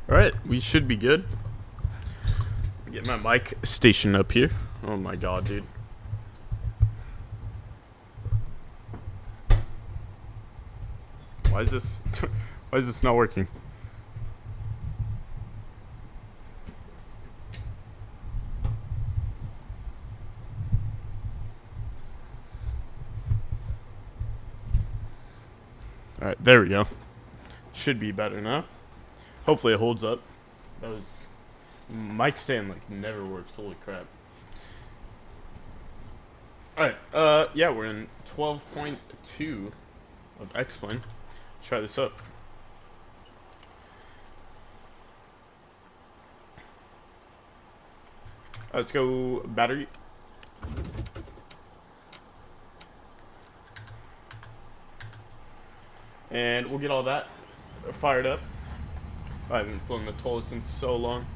Alright, we should be good. Get my mic stationed up here. Oh my god, dude. Why is this why is this not working? Alright, there we go. Should be better now. Hopefully it holds up. That was... mic stand, like, never works. Holy crap. Alright, yeah, we're in 12.2 of XPLANE. Try this up. Let's go battery. And we'll get all that fired up. I haven't flown the ToLiss in so long.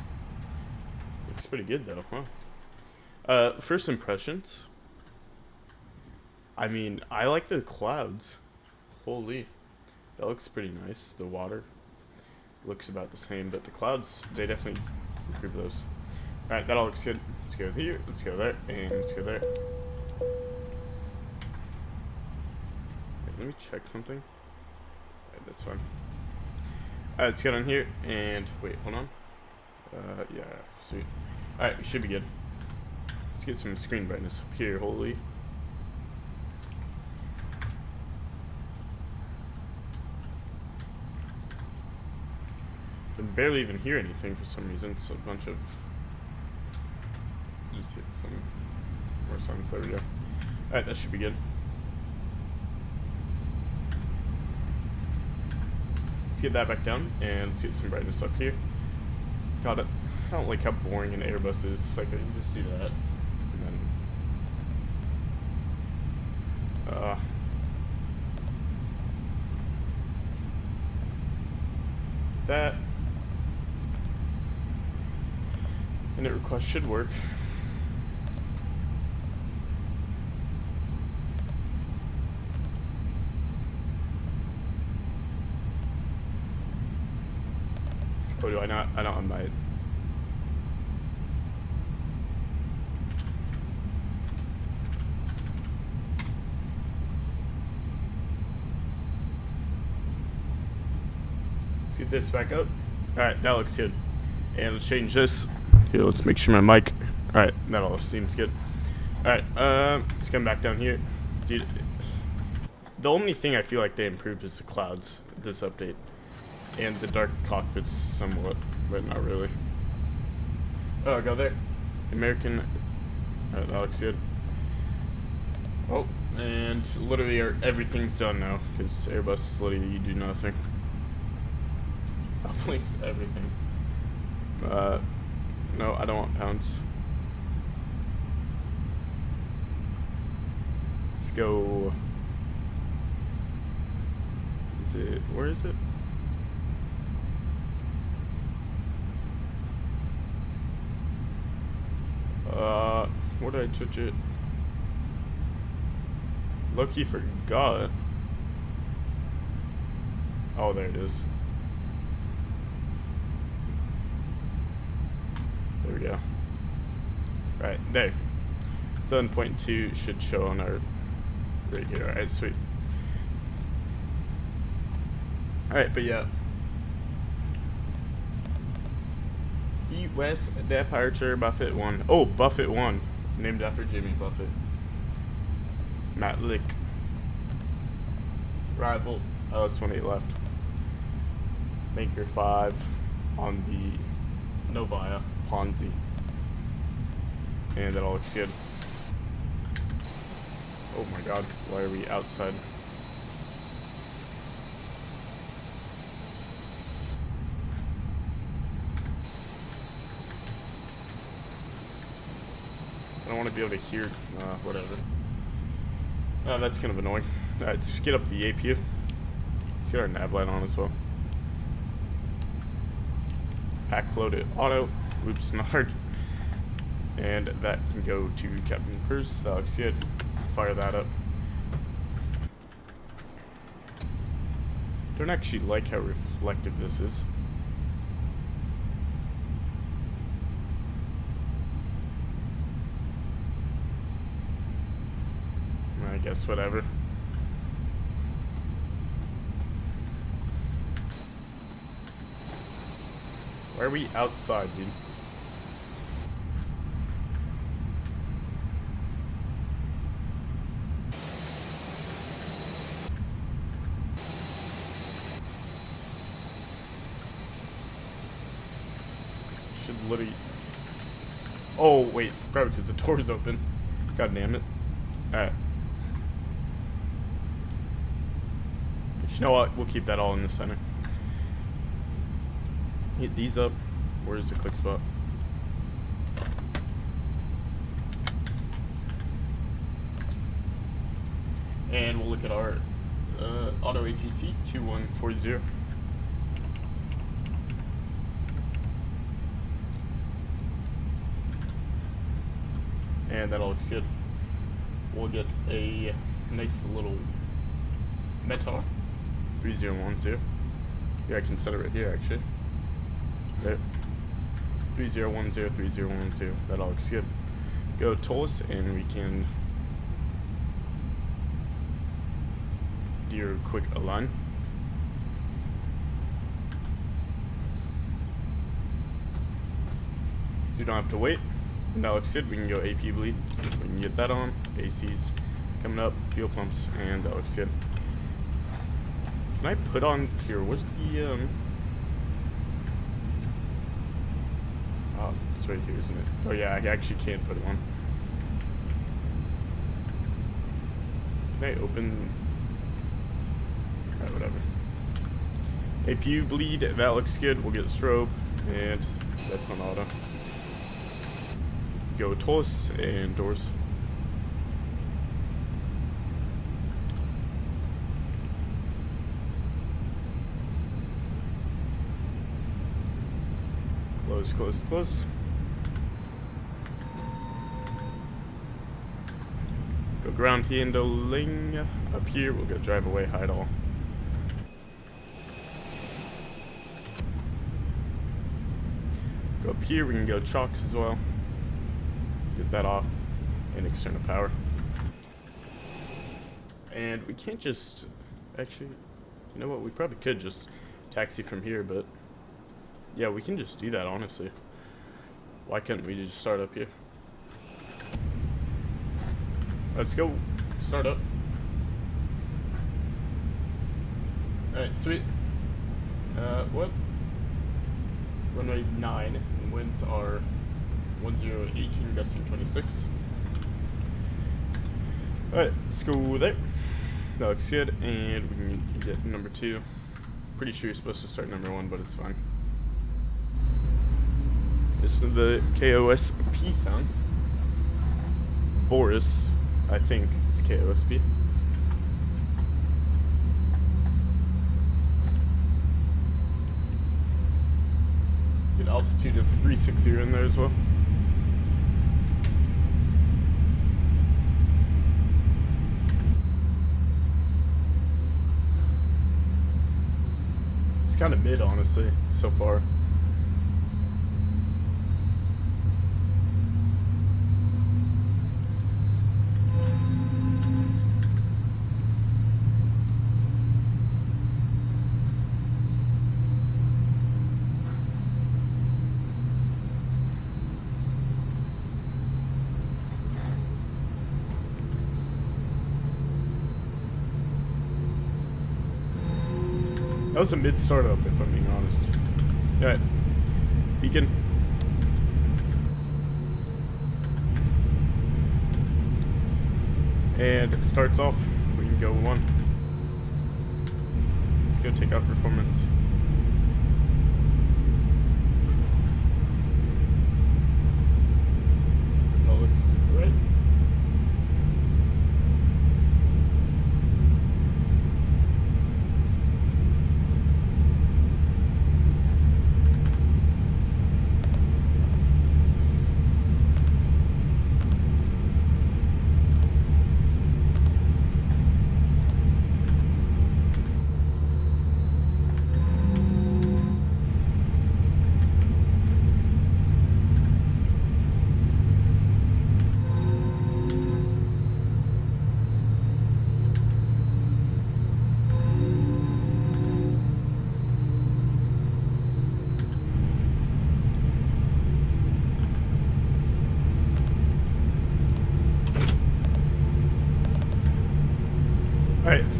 Looks pretty good though, huh? First impressions. I mean, I like the clouds. Holy. That looks pretty nice. The water looks about the same, but the clouds, they definitely improve those. Alright, that all looks good. Let's go here, let's go there, and let's go there. Wait, let me check something. Alright, that's fine. Alright, let's get on here, and wait, hold on. Yeah, sweet. Alright, we should be good. Let's get some screen brightness up here, holy. I can barely even hear anything for some reason. It's a bunch of... just hit some more sounds. There we go. Alright, that should be good. Let's get that back down and let's get some brightness up here. God, I don't like how boring an Airbus is. Like, you just do that. And then... that. Init request should work. Oh, do I not? I don't have my... Let's get this back up. Alright, that looks good. And let's change this. Here, let's make sure my mic... Alright, that all seems good. Alright, let's come back down here. Dude, the only thing I feel like they improved is the clouds, this update. And the dark cockpits somewhat, but not really. Oh, go there. American... Alright, that looks good. Oh, and literally everything's done now, because Airbus literally you do nothing. Uplinks everything. No, I don't want pounds. Let's go... Is it... where is it? Where did I switch it? Low-key forgot. Oh, there it is. There we go. Right, there. 7.2 should show on our right here. Alright, sweet. Alright, but yeah. Key West Departure Buffett 1. Oh, Buffett 1. Named after Jimmy Buffett. Matt Lick. Rival. LS-18 left. Maker 5 on the Novaya Ponzi. And that all looks good. Oh my god, why are we outside? I don't want to be able to hear, whatever. That's kind of annoying. Alright, let's get up the APU. Let's get our nav light on as well. Pack floated auto. Oops, not hard. And that can go to Captain Purse. That looks good. Fire that up. Don't actually like how reflective this is. guess whatever. Why are we outside, dude? Should literally... Oh, wait. Probably because the door's open. God damn it. Alright. You know what? We'll keep that all in the center. Hit these up. Where's the click spot? And we'll look at our auto ATC 2140. And that all looks good. We'll get a nice little Metar 3010. Yeah, I can set it right here actually. There. 3010, 3010. That all looks good. Go ToLiss and we can do your quick align. So you don't have to wait. And that looks good. We can go AP bleed. We can get that on. ACs coming up. Fuel pumps. And that looks good. Can I put on here? Where's the oh, it's right here, isn't it? Oh yeah, I actually can't put it on. Can I open? Alright, whatever. APU bleed, that looks good. We'll get a strobe, and that's on auto. Go ToLiss and doors. Close, close, close. Go ground handling up here. We'll go drive away, hide all. Go up here. We can go chocks as well. Get that off and external power. And we can't just actually. You know what? We probably could just taxi from here, but. Yeah, we can just do that, honestly. Why couldn't we just start up here? Let's go. Start up. Alright, sweet. What? Runway 9, and winds are 1018, gusting 26. Alright, let's go there. That looks good, and we can get number 2. Pretty sure you're supposed to start number 1, but it's fine. Listen to the KOSP sounds. Boris, I think, is KOSP. Get altitude of 360 in there as well. It's kind of mid, honestly, so far. That was a mid startup, if I'm being honest. Alright. Beacon. And it starts off. We can go 1. Let's go take out performance. That looks right.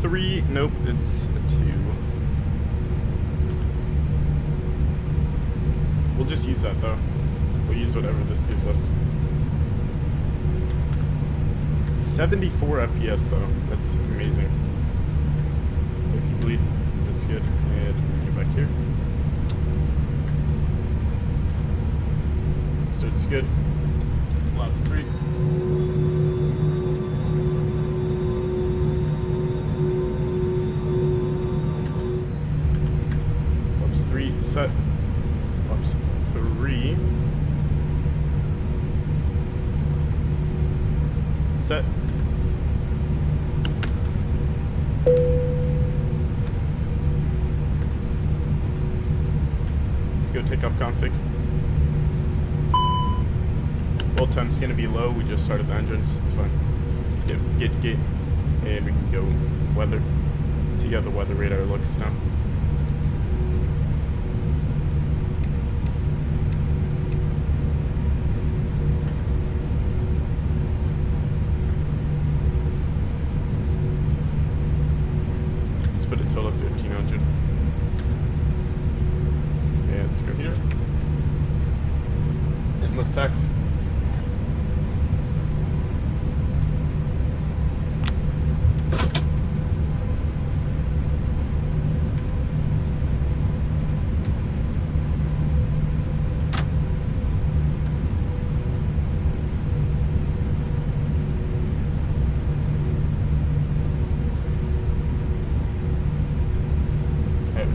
3. Nope, it's a 2. We'll just use that though. We'll use whatever this gives us. 74 FPS though. That's amazing. If you bleed, that's good. And get back here. So it's good. Labs 3. Labs 3 set. Labs 3 set. Let's go takeoff config. Hold time's gonna be low. We just started the engines. It's fine. Get to gate, and we can go weather. See how the weather radar looks now. Let's put a total of 1500. And let's go here. And let's taxi.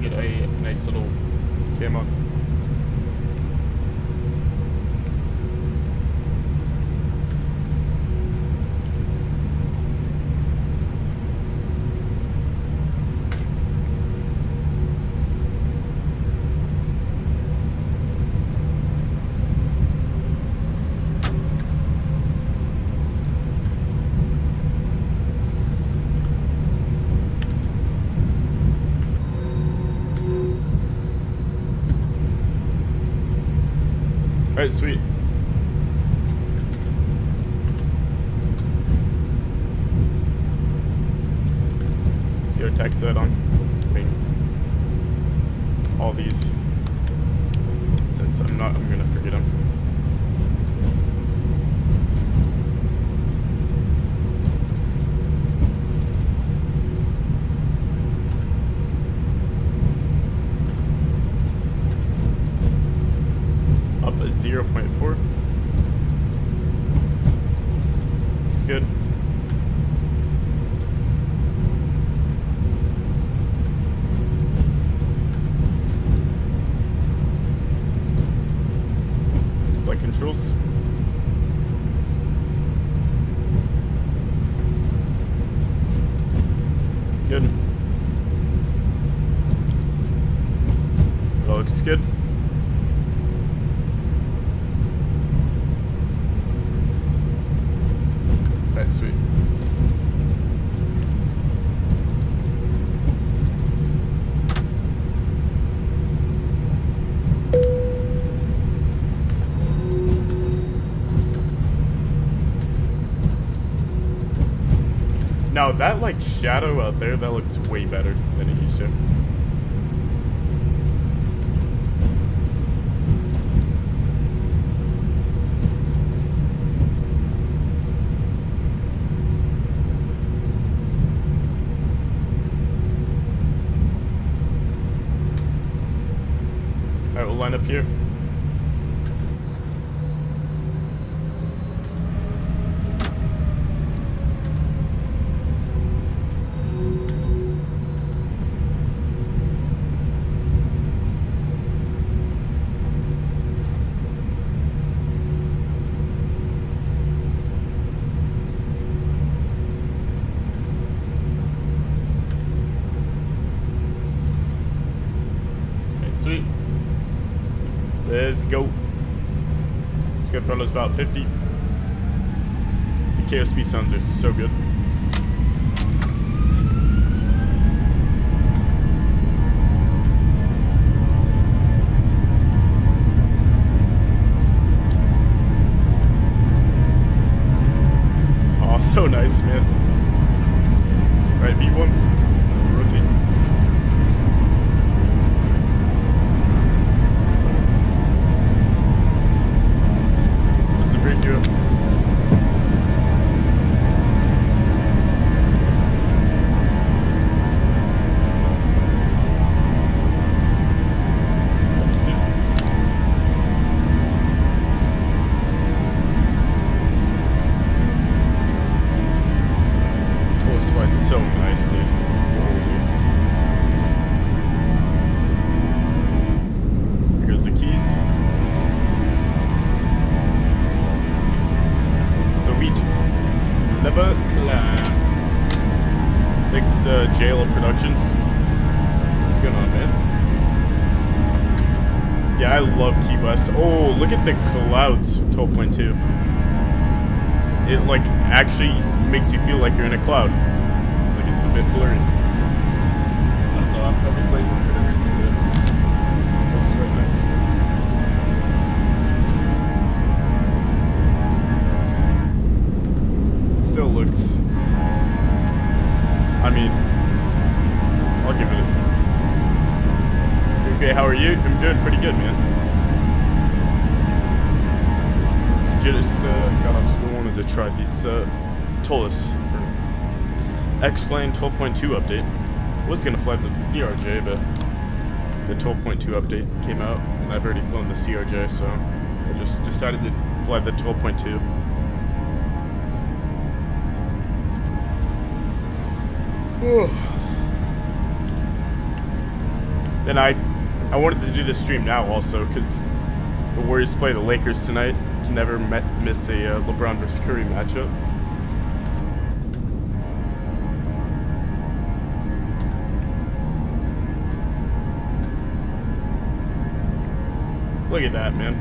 Get a nice little camera. Alright, sweet. See our text set on. All these. Since I'm gonna forget them. Up at 0.4. Looks good. Flight controls. Good. That looks good. Alright, sweet. Now that like shadow out there, that looks way better than it used to. Alright, we'll line up here. Okay, sweet. Let's go. Let's go. Throttle's about 50. The KOSP sounds are so good. Oh, so nice, man. Alright, V1. JLO Productions. What's going on, man? Yeah, I love Key West. Oh, look at the clouds, 12.2. It, like, actually makes you feel like you're in a cloud. Like, it's a bit blurry. I don't know, I'm probably placing for the reason, but it looks quite nice. It still looks... I mean, I'll give it a... Okay, how are you? I'm doing pretty good, man. Just got off school, wanted to try these ToLiss XPLANE 12.2 update. I was gonna fly the CRJ, but the 12.2 update came out, and I've already flown the CRJ, so I just decided to fly the 12.2. Then I wanted to do this stream now also because the Warriors play the Lakers tonight. Can never miss a LeBron versus Curry matchup. Look at that, man.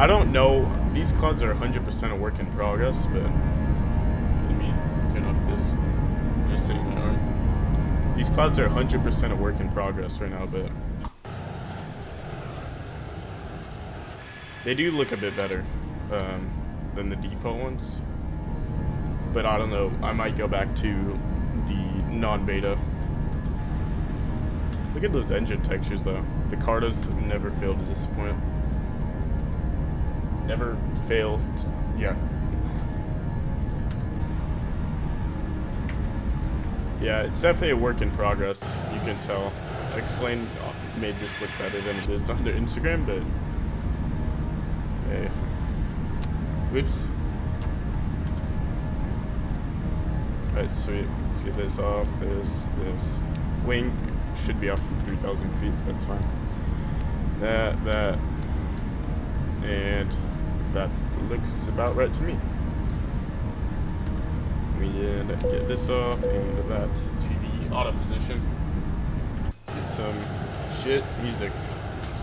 I don't know. These clouds are 100% a work in progress, but let me turn off this. Just sitting there. These clouds are 100% a work in progress right now, but they do look a bit better than the default ones. But I don't know. I might go back to the non-beta. Look at those engine textures, though. The Cartas never failed to disappoint. Never failed. Yeah. Yeah, it's definitely a work in progress. You can tell. XPLANE made this look better than it is on their Instagram, but hey. Whoops. Alright, sweet. Let's get this off. This. Wing should be off from 3,000 feet. That's fine. That. And that looks about right to me. We did get this off and that to the auto position. Get some shit music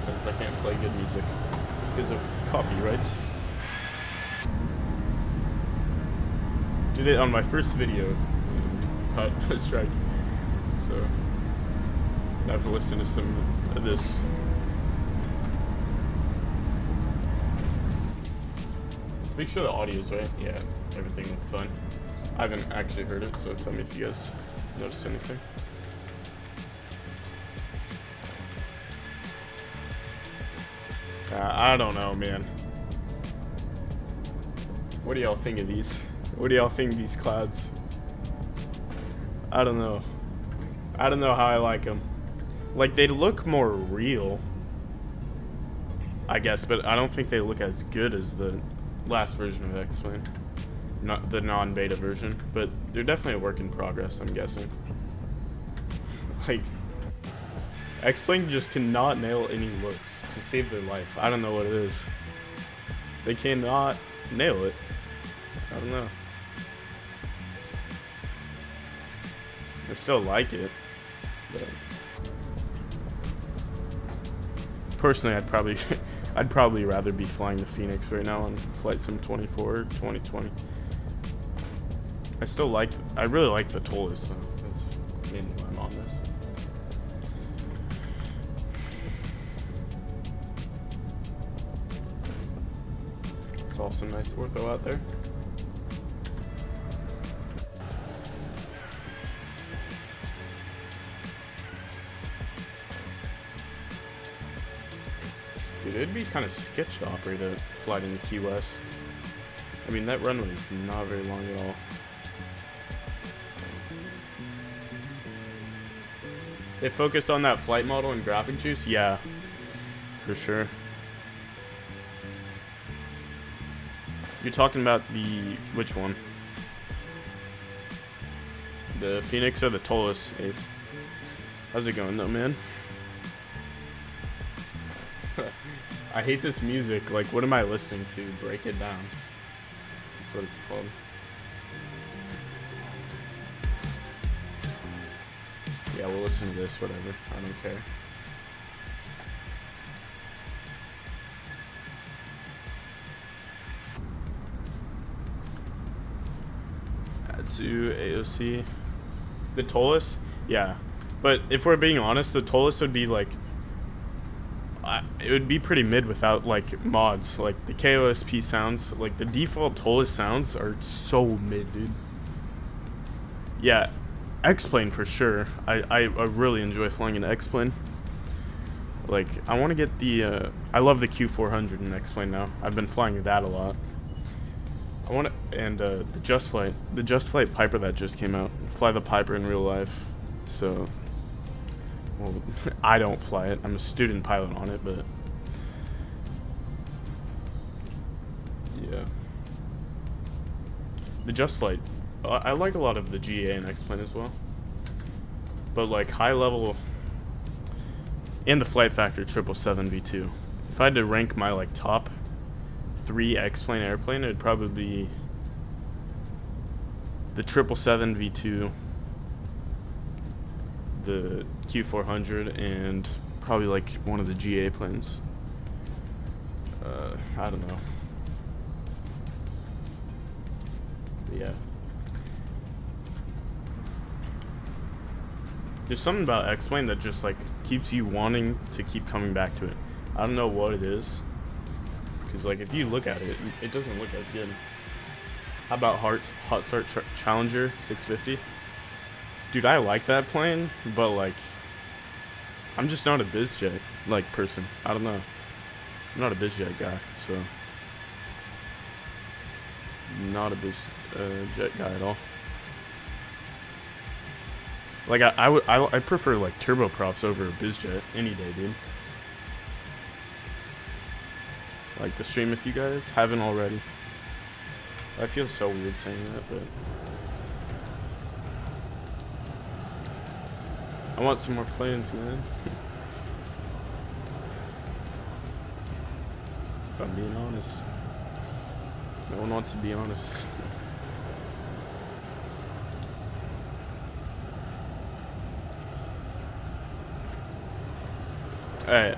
since I can't play good music because of copyright. Did it on my first video and caught a strike. So I have to listen to some of this. Let's make sure the audio's right. Yeah, everything looks fine. I haven't actually heard it, so tell me if you guys noticed anything. I don't know, man. What do y'all think of these? What do y'all think of these clouds? I don't know. I don't know how I like them. Like, they look more real, I guess, but I don't think they look as good as the last version of XPLANE. Not the non-beta version, but they're definitely a work in progress, I'm guessing. Like, XPLANE just cannot nail any looks to save their life. I don't know what it is. They cannot nail it. I don't know. I still like it, but personally, I'd probably rather be flying the Phoenix right now on Flight Sim 24 or 2020. I really like the ToLiss, though. That's mainly why I'm on this. It's also nice ortho out there. Dude, it'd be kind of sketch to operate a flight into Key West. I mean, that runway is not very long at all. They focused on that flight model and graphic juice? Yeah, for sure. You're talking about which one? The Phoenix or the ToLiss? Ace. How's it going though, man? I hate this music. Like, what am I listening to? Break it down. That's what it's called. Yeah, we'll listen to this, whatever. I don't care. Add to AOC. The ToLiss? Yeah. But if we're being honest, the ToLiss would be like... it would be pretty mid without like mods. Like the KOSP sounds, like the default ToLiss sounds are so mid, dude. Yeah, XPLANE for sure. I really enjoy flying in XPLANE. Like I want to get the I love the Q400 in XPLANE now. I've been flying that a lot. I want to, and the Just Flight Piper that just came out. Fly the Piper in real life. So, well, I don't fly it. I'm a student pilot on it, but yeah. The Just Flight, I like a lot of the GA and XPLANE as well. But like high level, and the Flight Factor 777 V2. If I had to rank my like top 3 XPLANE airplane, it'd probably be the 777 V2, the Q400, and probably like one of the GA planes. I don't know. But yeah. There's something about XPLANE that just like keeps you wanting to keep coming back to it. I don't know what it is. Because like if you look at it, it doesn't look as good. How about Hot Start Challenger 650? Dude, I like that plane, but like I'm just not a bizjet like person. I don't know. I'm not a bizjet guy, so not a bizjet guy at all. Like I prefer like turboprops over a bizjet any day, dude. Like the stream if you guys haven't already. I feel so weird saying that, but I want some more planes, man. If I'm being honest. No one wants to be honest. Alright,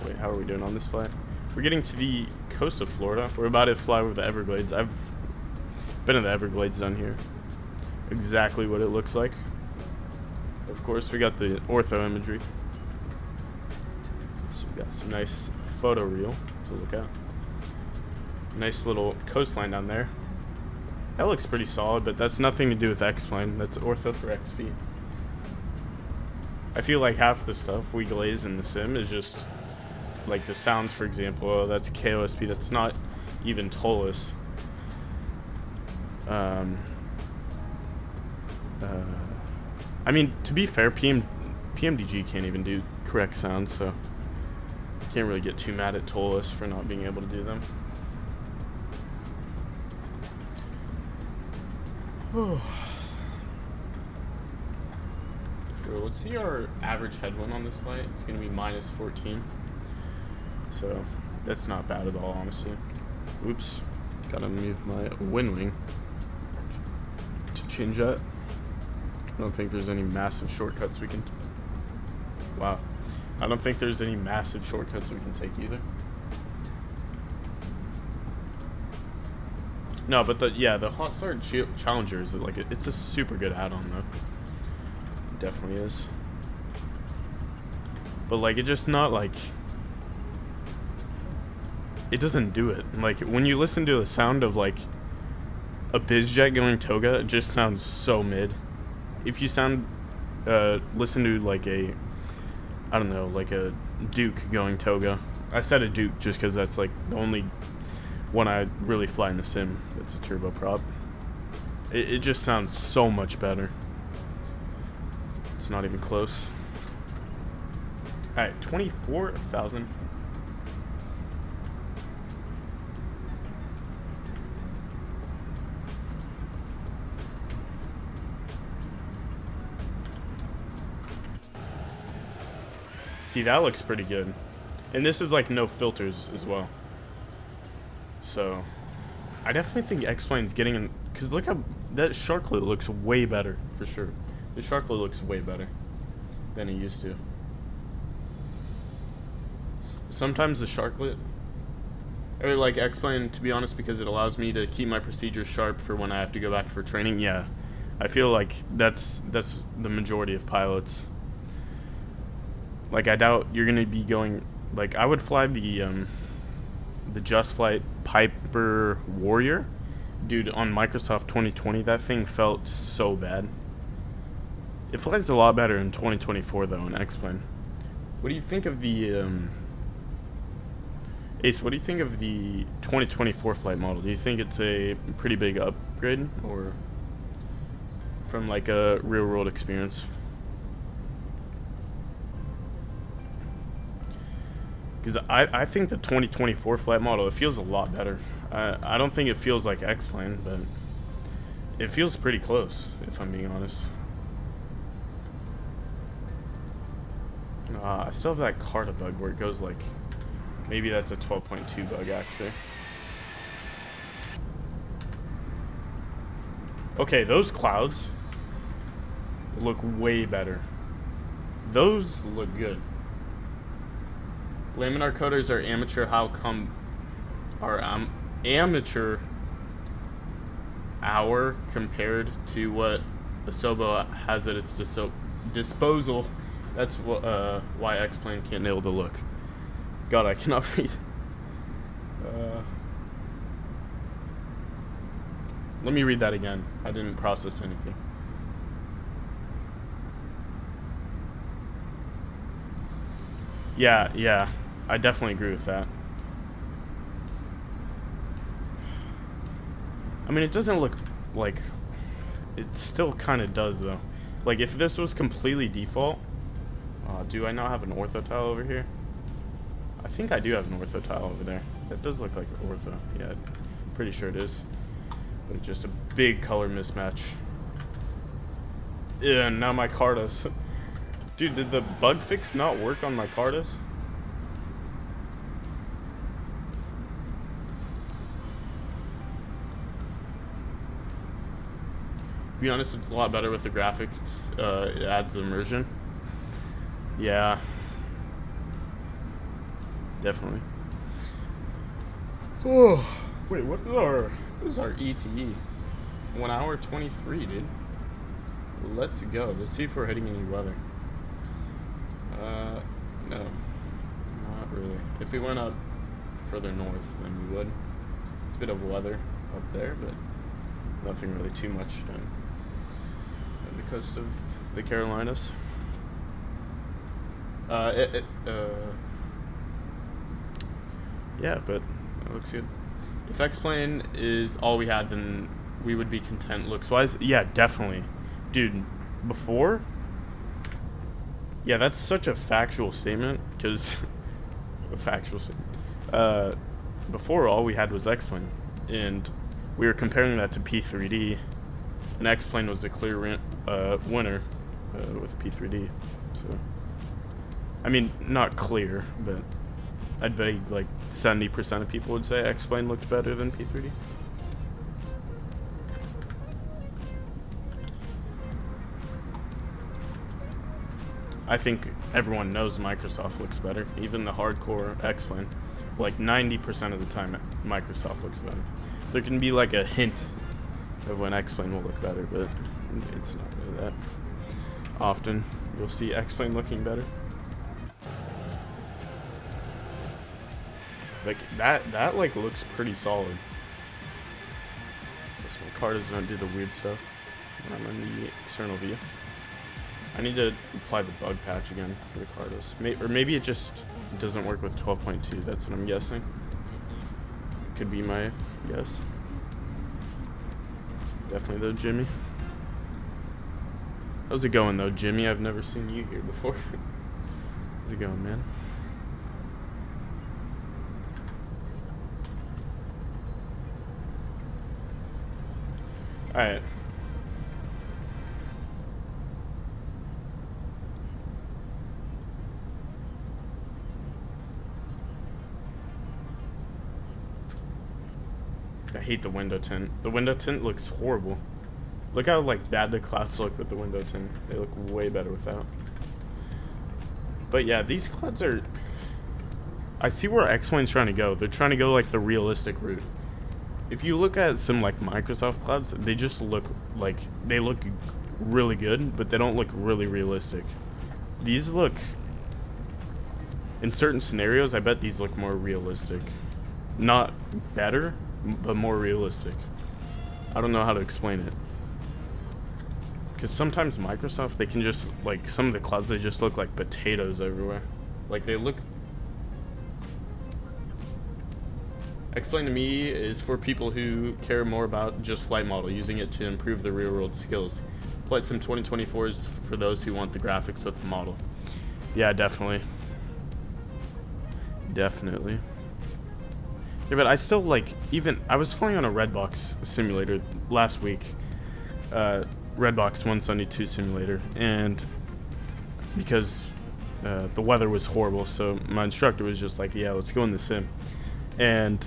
wait, how are we doing on this flight? We're getting to the coast of Florida. We're about to fly over the Everglades. I've been in the Everglades down here. Exactly what it looks like. Of course, we got the ortho imagery. So we got some nice photo reel to look at. Nice little coastline down there. That looks pretty solid, but that's nothing to do with XPLANE. That's ortho for XP. I feel like half the stuff we glaze in the sim is just like the sounds, for example. Oh, that's KOSP. That's not even ToLiss. I mean, to be fair, PMDG can't even do correct sounds, so I can't really get too mad at ToLiss for not being able to do them. Sure, let's see our average headwind on this flight. It's going to be minus 14. So that's not bad at all, honestly. Oops. Gotta move my wind wing to change that. I don't think there's any massive shortcuts we can... Wow. I don't think there's any massive shortcuts we can take either. No, but the Hot Start Challenger is like it's a super good add-on though. It definitely is. But like it's just not like it doesn't do it. Like when you listen to the sound of like a bizjet going toga, it just sounds so mid. If you listen to like a, I don't know, like a Duke going toga. I said a Duke just because that's like the only one I really fly in the sim that's a turboprop. It just sounds so much better. It's not even close. Alright, 24,000. See, that looks pretty good. And this is like no filters as well. So, I definitely think XPLANE's getting in, because look how that shark loop looks way better for sure. The Sharklet looks way better than it used to. Sometimes the Sharklet, or like XPLANE, to be honest, because it allows me to keep my procedures sharp for when I have to go back for training. Yeah, I feel like that's the majority of pilots. Like, I doubt you're gonna be going. Like, I would fly the Just Flight Piper Warrior, dude. On Microsoft 2020, that thing felt so bad. It flies a lot better in 2024 though in XPLANE. What do you think of the Ace? What do you think of the 2024 flight model? Do you think it's a pretty big upgrade, or from like a real world experience? Because I think the 2024 flight model, it feels a lot better. I don't think it feels like XPLANE, but it feels pretty close, if I'm being honest. I still have that Carta bug where it goes like, maybe that's a 12.2 bug actually. Okay, those clouds look way better. Those look good. Laminar coders are amateur. How come are amateur hour compared to what Asobo has at its disposal? That's what why XPLANE can't nail the look. God, I cannot read. Let me read that again. I didn't process anything. Yeah, I definitely agree with that. I mean, it doesn't look like... It still kind of does, though. Like, if this was completely default... do I not have an ortho tile over here? I think I do have an ortho tile over there. That does look like ortho. Yeah, pretty sure it is. But it's just a big color mismatch. Yeah, now my Cartas. Dude, did the bug fix not work on my Cartas? To be honest, it's a lot better with the graphics. It adds the immersion. Yeah. Definitely. Oh, wait, what is our ETE? 1 hour 23, dude. Let's go. Let's see if we're hitting any weather. No. Not really. If we went up further north, then we would. It's a bit of weather up there, but nothing really too much done on the coast of the Carolinas. Yeah, but that looks good. If XPLANE is all we had, then we would be content looks-wise. Yeah, definitely. Dude, before... Yeah, that's such a factual statement, because... a factual statement. Before, all we had was XPLANE, and we were comparing that to P3D, and XPLANE was the clear winner with P3D, so... I mean, not clear, but I'd bet like 70% of people would say XPLANE looked better than P3D. I think everyone knows Microsoft looks better. Even the hardcore XPLANE, like 90% of the time, Microsoft looks better. There can be like a hint of when XPLANE will look better, but it's not really that often. You'll see XPLANE looking better. Like that like looks pretty solid. Guess my card does not do the weird stuff when I'm in the external view. I need to apply the bug patch again for the Cardos. Or maybe it just doesn't work with 12.2. That's what I'm guessing. Could be my guess. Definitely though, Jimmy. How's it going though, Jimmy? I've never seen you here before. How's it going, man? Alright. I hate the window tint. The window tint looks horrible. Look how like bad the clouds look with the window tint. They look way better without. But yeah, these clouds are... I see where XPLANE's trying to go. They're trying to go like the realistic route. If you look at some like Microsoft clouds, they just look like... They look really good, but they don't look really realistic. These look... In certain scenarios, I bet these look more realistic. Not better, but more realistic. I don't know how to explain it. Because sometimes Microsoft, they can just, like, some of the clouds, they just look like potatoes everywhere. Like, they look... XPLANE to me is for people who care more about just flight model, using it to improve their real-world skills. Flight Sim 2024 is for those who want the graphics with the model. Yeah, definitely. Definitely. Yeah, but I still, like, even... I was flying on a Redbox simulator last week. Redbox 172 simulator, and because the weather was horrible, so my instructor was just like, yeah, let's go in the sim. And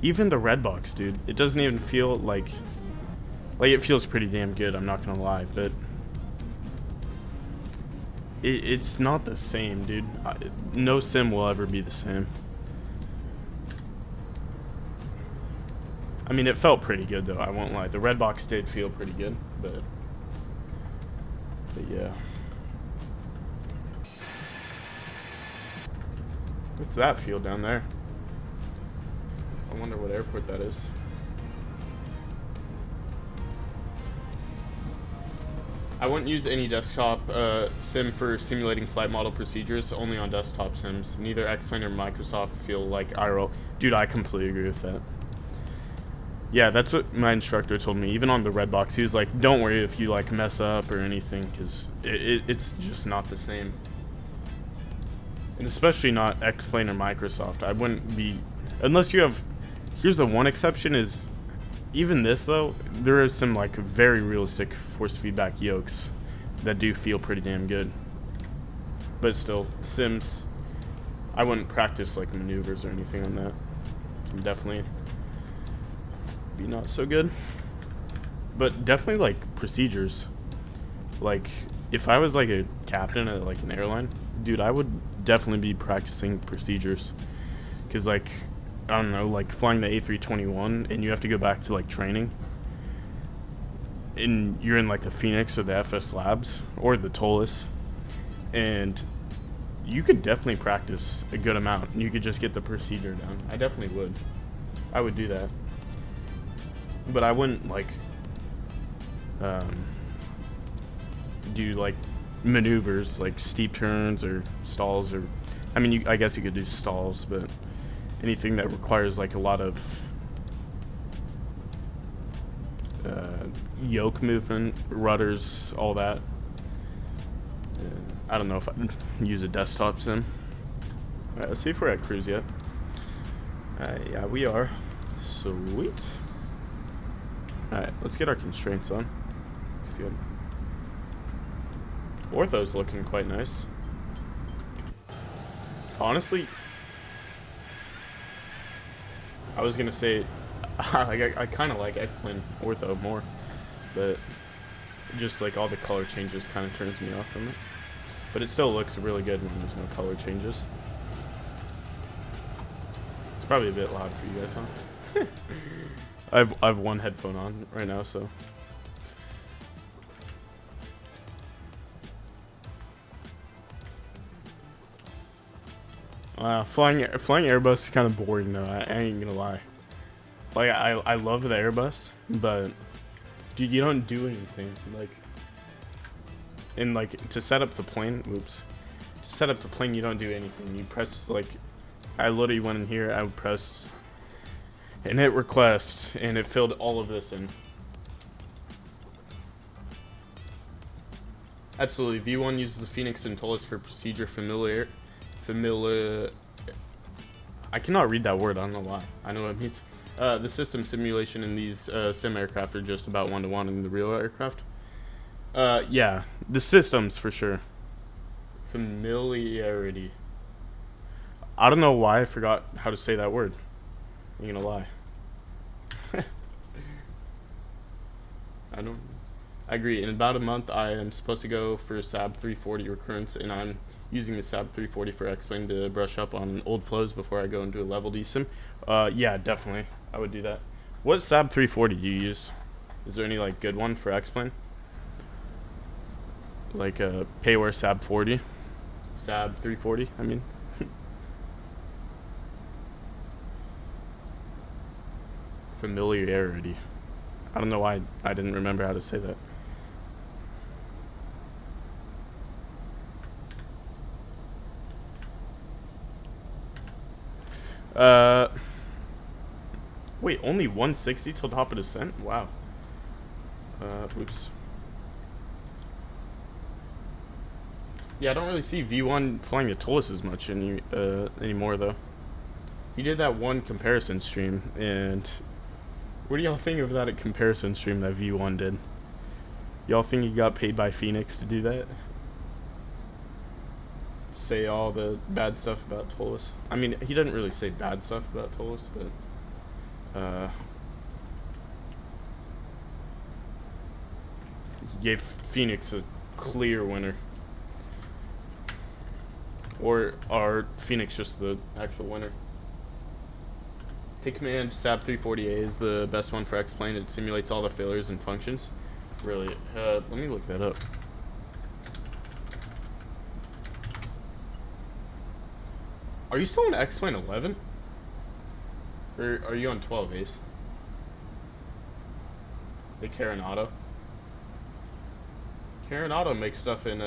even the Redbox, dude, it doesn't even feel like it feels pretty damn good, I'm not gonna lie, but it's not the same, dude. No sim will ever be the same. I mean, it felt pretty good, though, I won't lie. The Redbox did feel pretty good, but yeah. What's that field down there? I wonder what airport that is. I wouldn't use any desktop sim for simulating flight model procedures, only on desktop sims. Neither XPLANE or Microsoft feel like IRL. Dude, I completely agree with that. Yeah, that's what my instructor told me. Even on the Redbox, he was like, don't worry if you like mess up or anything, because it's just not the same. And especially not XPLANE or Microsoft. I wouldn't be, unless you have, here's the one exception is, even this though, there is some like very realistic force feedback yokes that do feel pretty damn good. But still, sims, I wouldn't practice like maneuvers or anything on that. Can definitely be not so good, but definitely like procedures. Like if I was like a captain at like an airline, dude, I would definitely be practicing procedures, because like I don't know, like flying the A321 and you have to go back to like training, and you're in like the Phoenix or the FsLabs or the ToLiss, and you could definitely practice a good amount and you could just get the procedure down. I definitely would. I would do that. But I wouldn't like do like maneuvers like steep turns or stalls, or I mean I guess you could do stalls, but anything that requires like a lot of yoke movement, rudders, all that. I don't know if I can use a desktop sim. Alright, let's see if we're at cruise yet. Yeah, we are. Sweet. Alright, let's get our constraints on. Looks good. Ortho's looking quite nice. Honestly, I was gonna say, I kind of like XPLANE Ortho more, but just like all the color changes kind of turns me off from it. But it still looks really good when there's no color changes. It's probably a bit loud for you guys, huh? I've one headphone on right now, so. Flying Airbus is kind of boring though. I ain't gonna lie. Like I love the Airbus, but dude, you don't do anything. Like, and like to set up the plane. Oops. To set up the plane, you don't do anything. You press like, I literally went in here. I pressed and hit request, and it filled all of this in. Absolutely. V1 uses the Phoenix and ToLiss for procedure familiar. I cannot read that word. I don't know why. I know what it means. The system simulation in these sim aircraft are just about one-to-one in the real aircraft. Yeah, the systems for sure. Familiarity. I don't know why I forgot how to say that word. I'm gonna lie. I agree. In about a month, I am supposed to go for a SAB 340 recurrence, and I'm using the SAB 340 for XPLANE to brush up on old flows before I go and do a level desim. Yeah, definitely, I would do that. What SAB 340 do you use? Is there any like good one for XPLANE? Like a Payware SAB 40, SAB 340. I mean. Familiarity. I don't know why I didn't remember how to say that. Wait, only 160 till top of descent? Wow. Oops. Yeah, I don't really see V1 flying the ToLiss as much anymore, though. He did that one comparison stream, and what do y'all think of that comparison stream that V1 did? Y'all think he got paid by Phoenix to do that? Say all the bad stuff about ToLiss. I mean, he didn't really say bad stuff about ToLiss, but he gave Phoenix a clear winner. Or are Phoenix just the actual winner? Take command SAB 340A is the best one for XPLANE. It simulates all the failures and functions. Really, let me look that up. Are you still on XPLANE 11? Or are you on 12, Ace? The Karen Auto. Karen Auto makes stuff in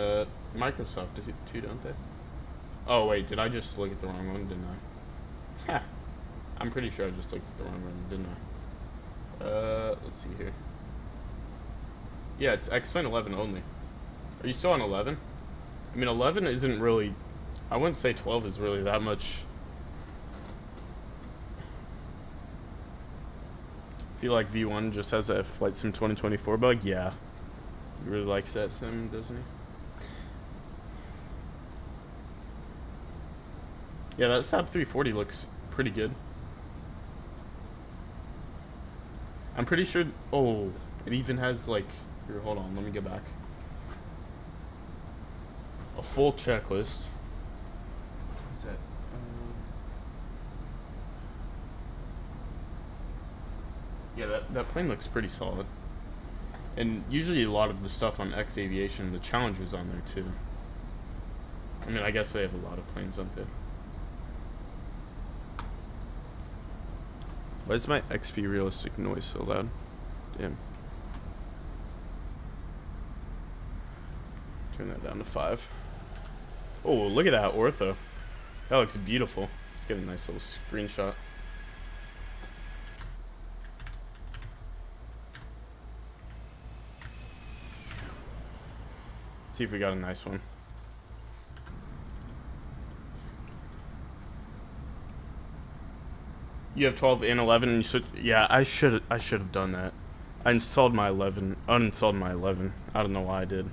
Microsoft too, don't they? Oh wait, did I just look at the wrong one, didn't I? Ha! I'm pretty sure I just looked at the wrong one, didn't I? Let's see here. Yeah, it's XPLANE 11 only. Are you still on 11? I mean, 11 isn't really... I wouldn't say 12 is really that much... I feel like V1 just has a Flight Sim 2024 bug. Yeah. He really likes that sim, doesn't he? Yeah, that SAB 340 looks pretty good. I'm pretty sure... Oh, it even has, like... Here, hold on, let me get back. A full checklist. What is that? Yeah, that plane looks pretty solid. And usually a lot of the stuff on X Aviation, the Challenger's on there, too. I mean, I guess they have a lot of planes on there. Why is my XPLANE noise so loud? Damn. Turn that down to 5. Oh, look at that ortho. That looks beautiful. Let's get a nice little screenshot. See if we got a nice one. You have 12 and 11, and you should. Yeah, I should have done that. I uninstalled my 11. I don't know why I did.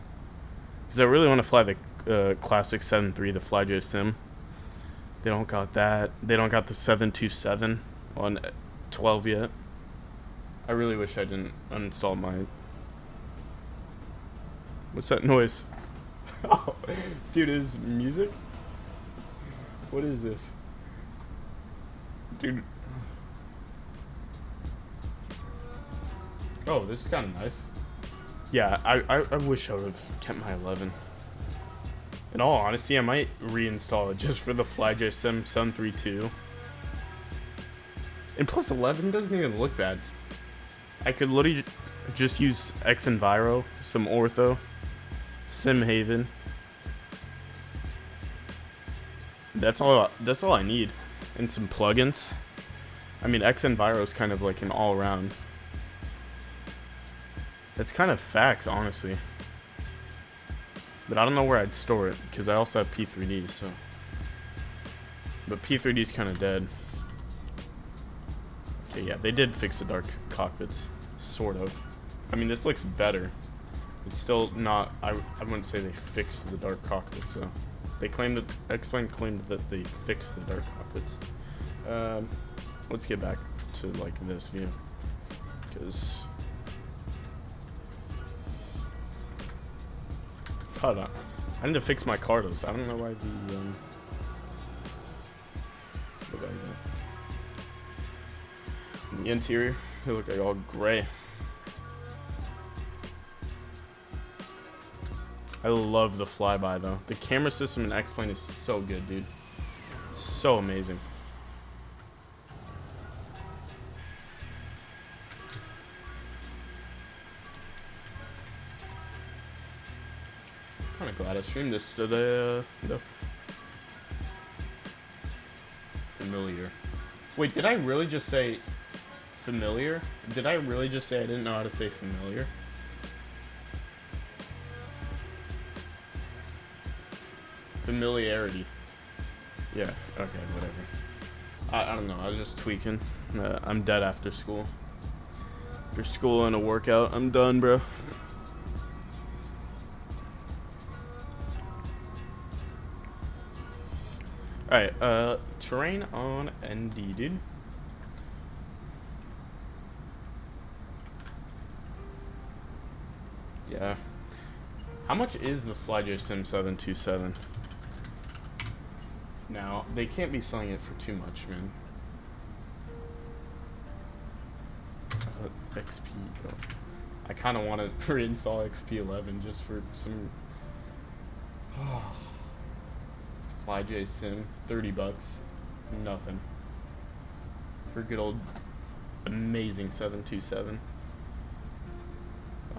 Because I really want to fly the classic 7.3, the FlyJ Sim. They don't got that. They don't got the 727 on 12 yet. I really wish I didn't uninstall my... What's that noise? Oh, dude, is music? What is this? Dude. Oh, this is kind of nice. Yeah, I wish I would have kept my 11. In all honesty, I might reinstall it just for the FlyJ Sim 732. And plus 11 doesn't even look bad. I could literally just use XEnviro, some Ortho, SimHaven. That's all I need. And some plugins. I mean, XEnviro is kind of like an all-around. That's kind of facts, honestly. But I don't know where I'd store it, because I also have P3D, so... But P3D's kind of dead. Okay, yeah, they did fix the dark cockpits. Sort of. I mean, this looks better. It's still not... I wouldn't say they fixed the dark cockpits, so... They claimed that... XPLANE claimed that they fixed the dark cockpits. Let's get back to, like, this view. Because... Hold on. I need to fix my cardos. I don't know why the what about that? The interior, they look like all gray. I love the flyby though. The camera system in XPLANE is so good, dude. So amazing. Kind of glad I streamed this today. No. Familiar. Wait, did I really just say familiar? Did I really just say I didn't know how to say familiar? Familiarity. Yeah, okay, whatever. I don't know, I was just tweaking. I'm dead after school. After school and a workout, I'm done, bro. Alright, terrain on ND, dude. Yeah. How much is the FlyJSim 727? Now, they can't be selling it for too much, man. XP. Oh. I kind of want to reinstall XP11 just for some. FlyJSim, $30. Nothing. For good old amazing 727.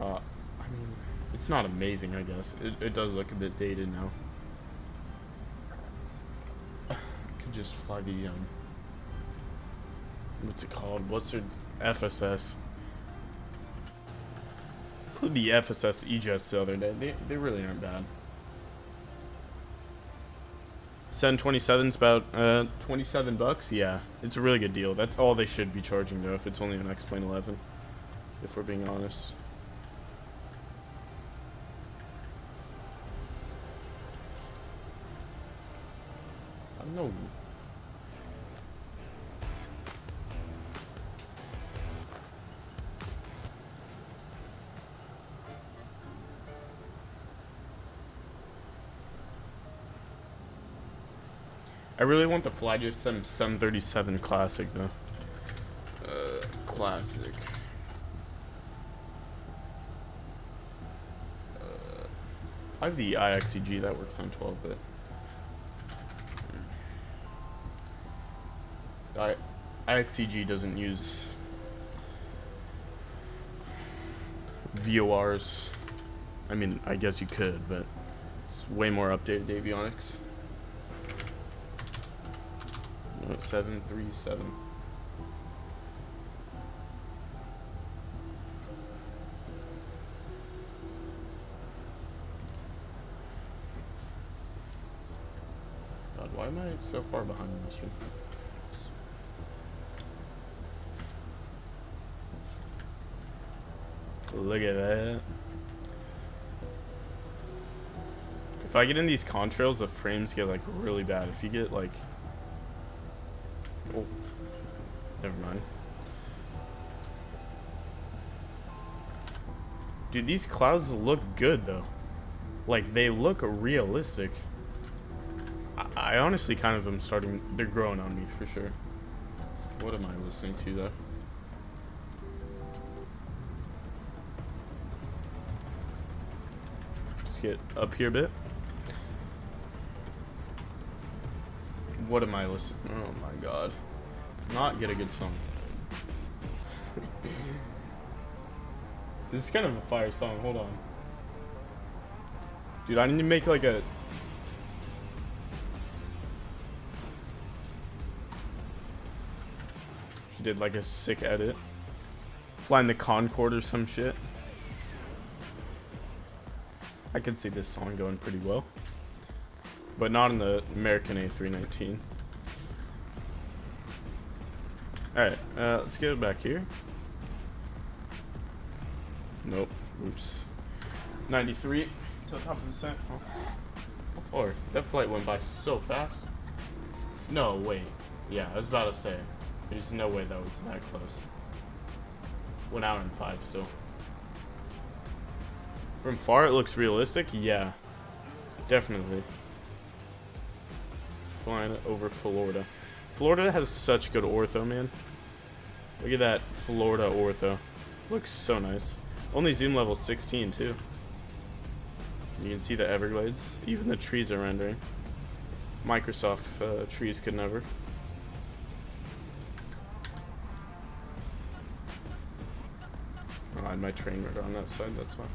I mean, it's not amazing, I guess. It does look a bit dated now. I could just fly the, what's it called? What's their FSS? Put the FSS E-Jets the other day. They really aren't bad. 727's about $27. Yeah, it's a really good deal. That's all they should be charging though, if it's only an XPLANE 11. If we're being honest. I don't know. I really want the FlyJSim 737 Classic though. Classic. I have the IXEG that works on 12-bit. IXEG doesn't use VORs. I mean, I guess you could, but it's way more updated avionics. 737. God, why am I so far behind this one? Look at that. If I get in these contrails, the frames get like really bad. If you get like, oh, never mind. Dude, these clouds look good though. Like, they look realistic. I honestly kind of am starting, they're growing on me for sure. What am I listening to though? Let's get up here a bit. What am I listening? Oh my god. Not get a good song. This is kind of a fire song. Hold on. Dude, I need to make like a... Did like a sick edit. Flying the Concorde or some shit. I could see this song going pretty well. But not in the American A319. Alright, let's get it back here. Nope. Oops. 93 to the top of the descent. Oh. How far? That flight went by so fast. No, wait. Yeah, I was about to say. There's no way that was that close. 1 hour and 5 still. From far it looks realistic? Yeah. Definitely. Flying over Florida. Florida has such good ortho, man. Look at that Florida ortho. Looks so nice. Only zoom level 16 too. You can see the Everglades. Even the trees are rendering. Microsoft trees could never. Oh, I had my train right on that side, that's why.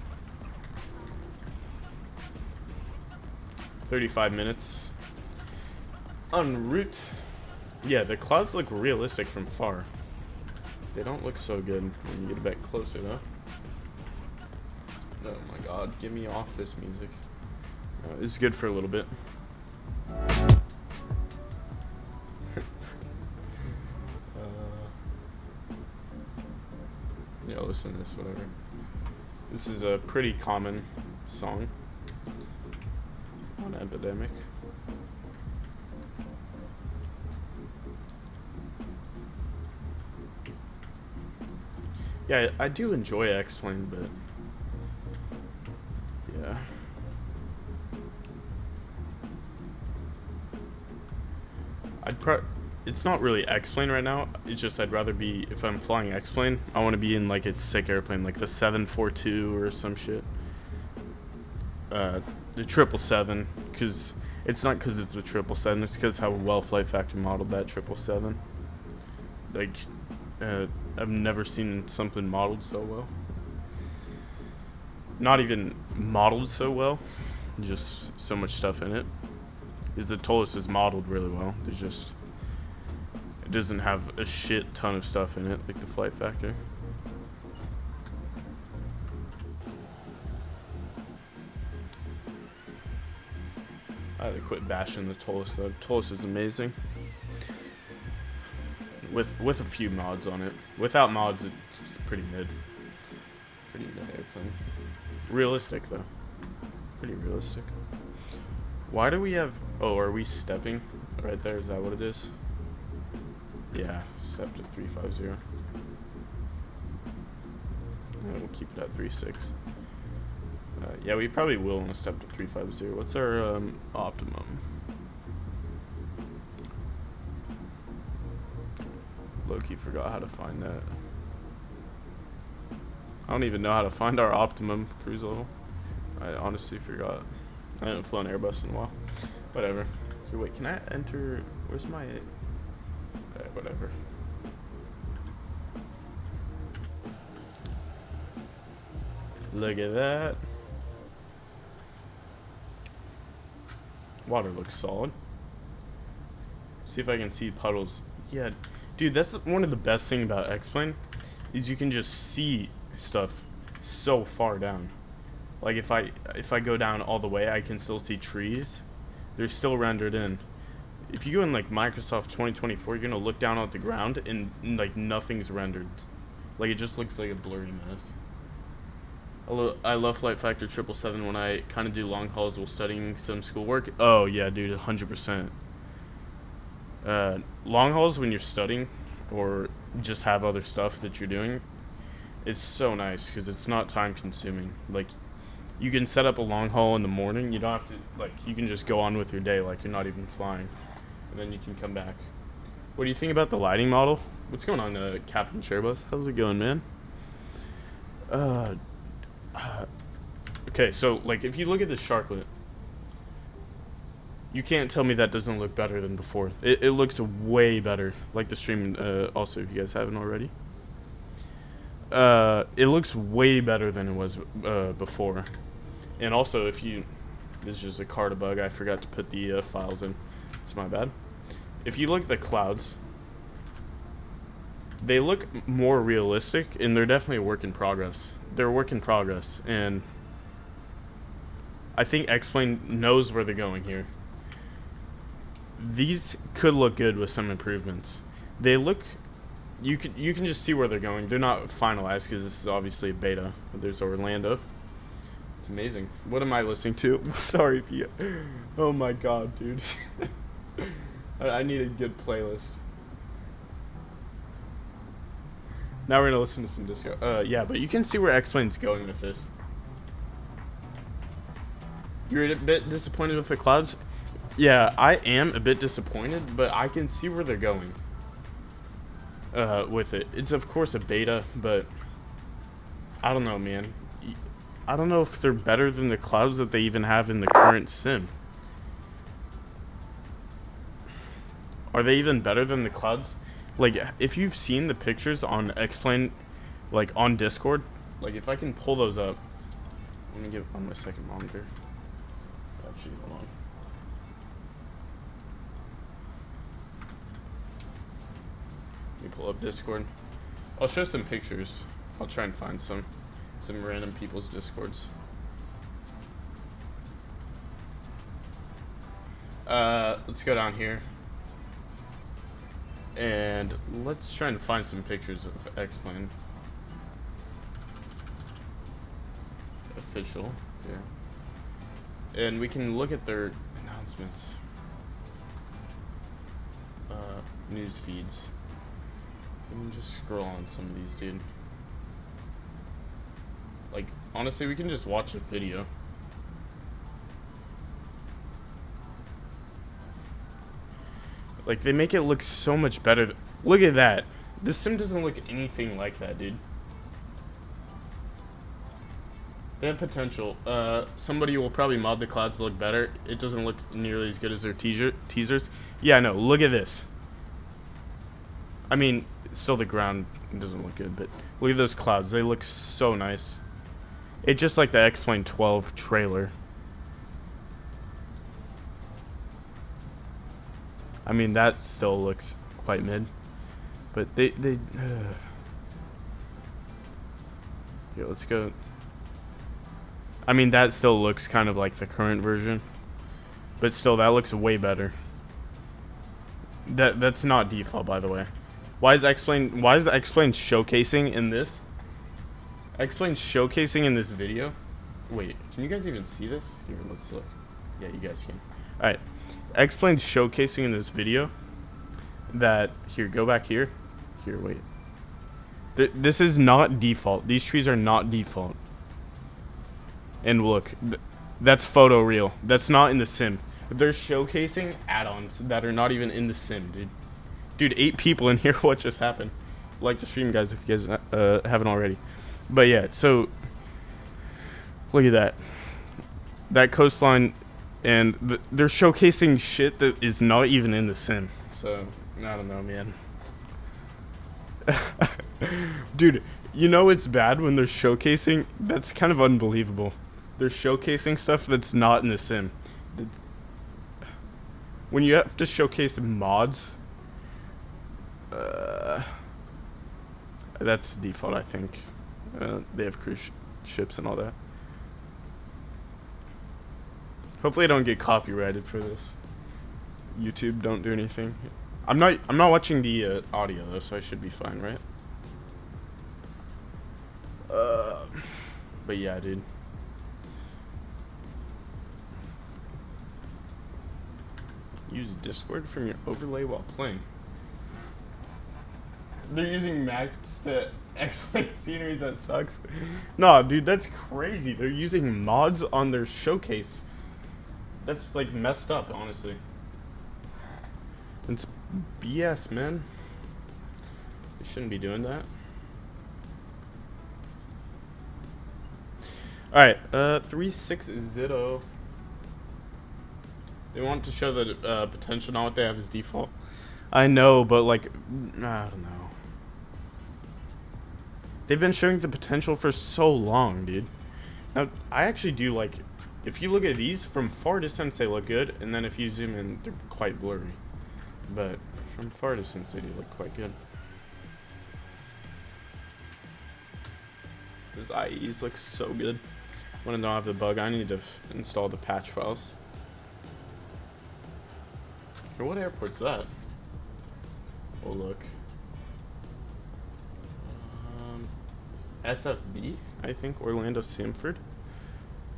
35 minutes. En route. Yeah, the clouds look realistic from far. They don't look so good when you get a bit closer, though. Oh my god, get me off this music. It's good for a little bit. Yeah, listen to this, whatever. This is a pretty common song on Epidemic. Yeah, I do enjoy XPLANE, but yeah. It's not really XPLANE right now. It's just I'd rather be, if I'm flying XPLANE, I want to be in like a sick airplane, like the 742 or some shit. The 777, because it's not because it's a 777, it's because how well Flight Factory modeled that 777. Like, I've never seen something modeled so well. Not even modeled so well, just so much stuff in it. Is the ToLiss is modeled really well. There's just, it doesn't have a shit ton of stuff in it like the Flight Factory. I had to quit bashing the ToLiss though. ToLiss is amazing. With a few mods on it. Without mods, it's pretty mid. Pretty mid airplane. Realistic though. Pretty realistic. Why do we have? Oh, are we stepping right there? Is that what it is? Yeah, step to 350. Yeah, we'll keep it at 36. Yeah, we probably will want to step to 350. What's our optimum? Low-key forgot how to find that. I don't even know how to find our optimum cruise level. I honestly forgot. I haven't flown Airbus in a while. Whatever. Here, wait, can I enter? Where's my... Alright, whatever. Look at that. Water looks solid. See if I can see puddles. Yeah, dude, that's one of the best things about XPLANE is you can just see stuff so far down. Like if I go down all the way, I can still see trees. They're still rendered in. If you go in like Microsoft 2024, you're gonna look down at the ground and like nothing's rendered. Like it just looks like a blurry mess. I love Flight Factor 777 when I kind of do long hauls while studying some schoolwork. Oh yeah, dude, 100%. Long hauls when you're studying or just have other stuff that you're doing, it's so nice because it's not time consuming. Like you can set up a long haul in the morning. You don't have to, like, you can just go on with your day like you're not even flying, and then you can come back. What do you think about the lighting model? What's going on, Captain Sherbus? How's it going, man? Okay, so like if you look at the Sharklet, you can't tell me that doesn't look better than before. It looks way better. Like the stream, also, if you guys haven't already. It looks way better than it was before. And also, if you... This is just a card bug. I forgot to put the files in. It's my bad. If you look at the clouds, they look more realistic, and they're definitely a work in progress. They're a work in progress, and I think XPLANE knows where they're going here. These could look good with some improvements. They look... You can just see where they're going. They're not finalized because this is obviously a beta. There's Orlando. It's amazing. What am I listening to? Sorry if you... Oh my god, dude. I need a good playlist. Now we're gonna listen to some disco. Yeah, but you can see where XPLANE's going with this. You're a bit disappointed with the clouds? Yeah, I am a bit disappointed, but I can see where they're going with it. It's of course a beta, but I don't know, man. I don't know if they're better than the clouds that they even have in the current sim. Are they even better than the clouds? Like, if you've seen the pictures on XPLANE, like on Discord, like if I can pull those up. Let me get on my second monitor. Actually, hold on. Let me pull up Discord. I'll show some pictures. I'll try and find some random people's Discords. Let's go down here. And let's try and find some pictures of XPLANE. Official, yeah. And we can look at their announcements. News feeds. Let me just scroll on some of these, dude. Like, honestly, we can just watch a video. Like, they make it look so much better. Look at that. This sim doesn't look anything like that, dude. They have potential. Somebody will probably mod the clouds to look better. It doesn't look nearly as good as their teasers. Yeah, no, look at this. I mean, still the ground doesn't look good, but look at those clouds. They look so nice. It's just like the XPLANE 12 trailer. I mean, that still looks quite mid. But they here, let's go. I mean, that still looks kind of like the current version. But still, that looks way better. That's not default, by the way. Why is XPLANE showcasing in this? XPLANE showcasing in this video? Wait, can you guys even see this? Here, let's look. Yeah, you guys can. Alright. XPLANE showcasing in this video that... Here, go back here. Here, wait. This is not default. These trees are not default. And look, that's photoreal. That's not in the sim. They're showcasing add-ons that are not even in the sim, dude. Dude, 8 people in here. What just happened? Like the stream, guys, if you guys haven't already. But yeah, so look at that. That coastline, and they're showcasing shit that is not even in the sim. So I don't know, man. Dude, you know it's bad when they're showcasing. That's kind of unbelievable. They're showcasing stuff that's not in the sim. When you have to showcase mods, that's default, I think. They have cruise ships and all that. Hopefully I don't get copyrighted for this. YouTube, don't do anything. I'm not watching the audio though, so I should be fine, right? But yeah, dude. Use Discord from your overlay while playing. They're using Max to XPLANE sceneries. That sucks. Nah, dude, that's crazy. They're using mods on their showcase. That's like messed up, honestly. It's BS, man. They shouldn't be doing that. Alright, 360. They want to show the potential, not what they have as default. I know, but like, I don't know. They've been showing the potential for so long, dude. Now, I actually do like, if you look at these from far distance, they look good, and then if you zoom in, they're quite blurry. But from far distance, they do look quite good. Those IEs look so good. When I don't have the bug, I need to install the patch files. Or what airport's that? Oh, look. SFB, I think, Orlando Sanford.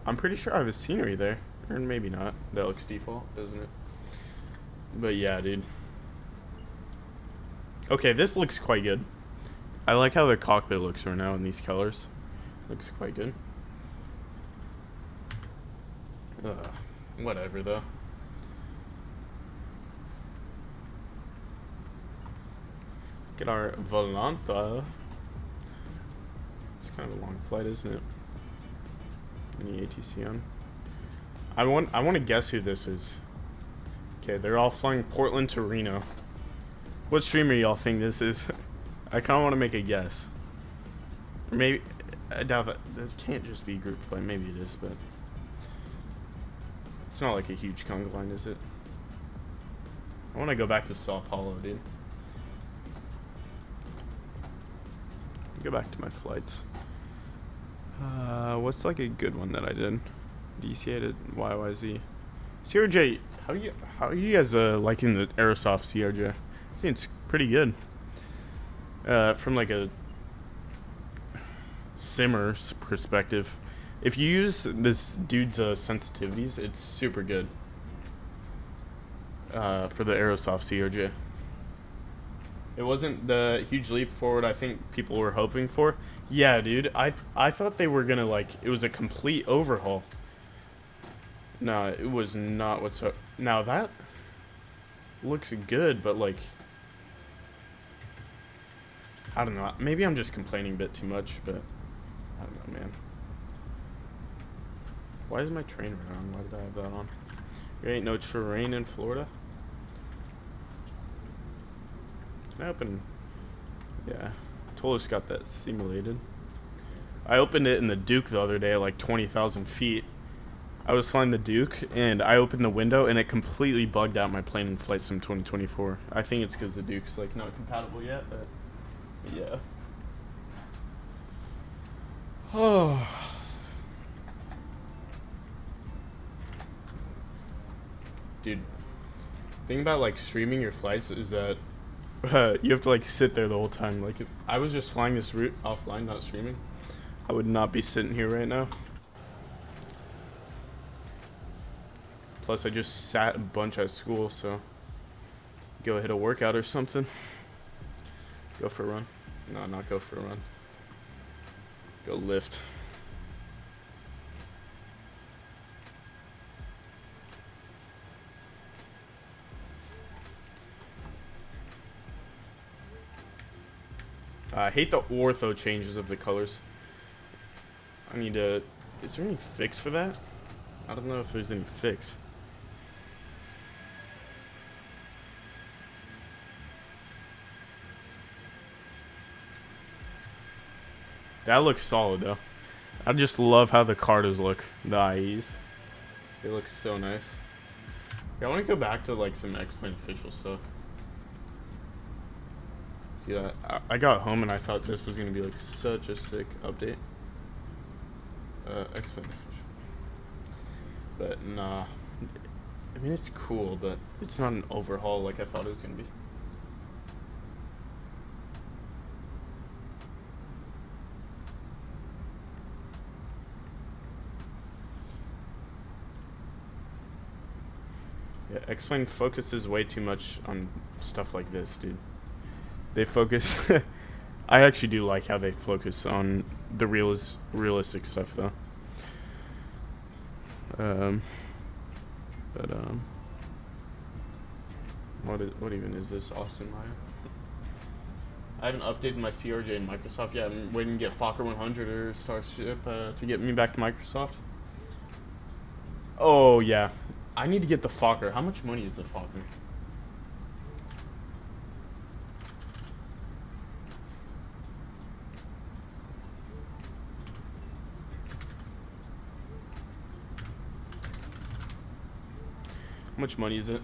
I'm pretty sure I have a scenery there. Or maybe not. That looks default, doesn't it? But yeah, dude. Okay, this looks quite good. I like how the cockpit looks right now in these colors. Looks quite good. Whatever though. Get our Volanta. It's kind of a long flight, isn't it? Any ATC on? I want to guess who this is. Okay, they're all flying Portland to Reno. What streamer y'all think this is? I kind of want to make a guess. Or maybe I doubt that. This can't just be group flight. Maybe it is, but it's not like a huge conga line, is it? I want to go back to Sao Paulo, dude. Go back to my flights. What's like a good one that I did? DCA to YYZ. CRJ, how are you guys liking the Aerosoft CRJ? I think it's pretty good. From like a simmer's perspective, if you use this dude's sensitivities, it's super good. For the Aerosoft CRJ. It wasn't the huge leap forward I think people were hoping for. Yeah, dude, I thought they were gonna like, it was a complete overhaul. No, it was not whatsoever. Now that looks good, but like, I don't know. Maybe I'm just complaining a bit too much, but I don't know, man. Why is my trainer on? Why did I have that on? There ain't no terrain in Florida. Can I open? Yeah, ToLiss got that simulated. I opened it in the Duke the other day at like 20,000 feet. I was flying the Duke, and I opened the window, and it completely bugged out my plane in Flight Sim 2024. I think it's because the Duke's like not compatible yet, but yeah. Oh. Dude, thing about like streaming your flights is that you have to like sit there the whole time. Like if I was just flying this route offline, not streaming, I would not be sitting here right now. Plus I just sat a bunch at school, so go hit a workout or something. Go for a run. No, not go for a run. Go lift. I hate the ortho changes of the colors. I need to... Is there any fix for that? I don't know if there's any fix. That looks solid though. I just love how the Cartas look. The IEs. They look so nice. Yeah, I want to go back to like some XPLANE official stuff. Yeah, I got home and I thought this was gonna be like such a sick update. XPLANE official. But nah. I mean it's cool, but it's not an overhaul like I thought it was gonna be. Yeah, XPLANE focuses way too much on stuff like this, dude. They focus... I actually do like how they focus on the realistic stuff, though. What even is this, Austin Maya? I haven't updated my CRJ in Microsoft yet. I'm waiting to get Fokker 100 or Starship to get me back to Microsoft. Oh, yeah. I need to get the Fokker. How much money is the Fokker? How much money is it?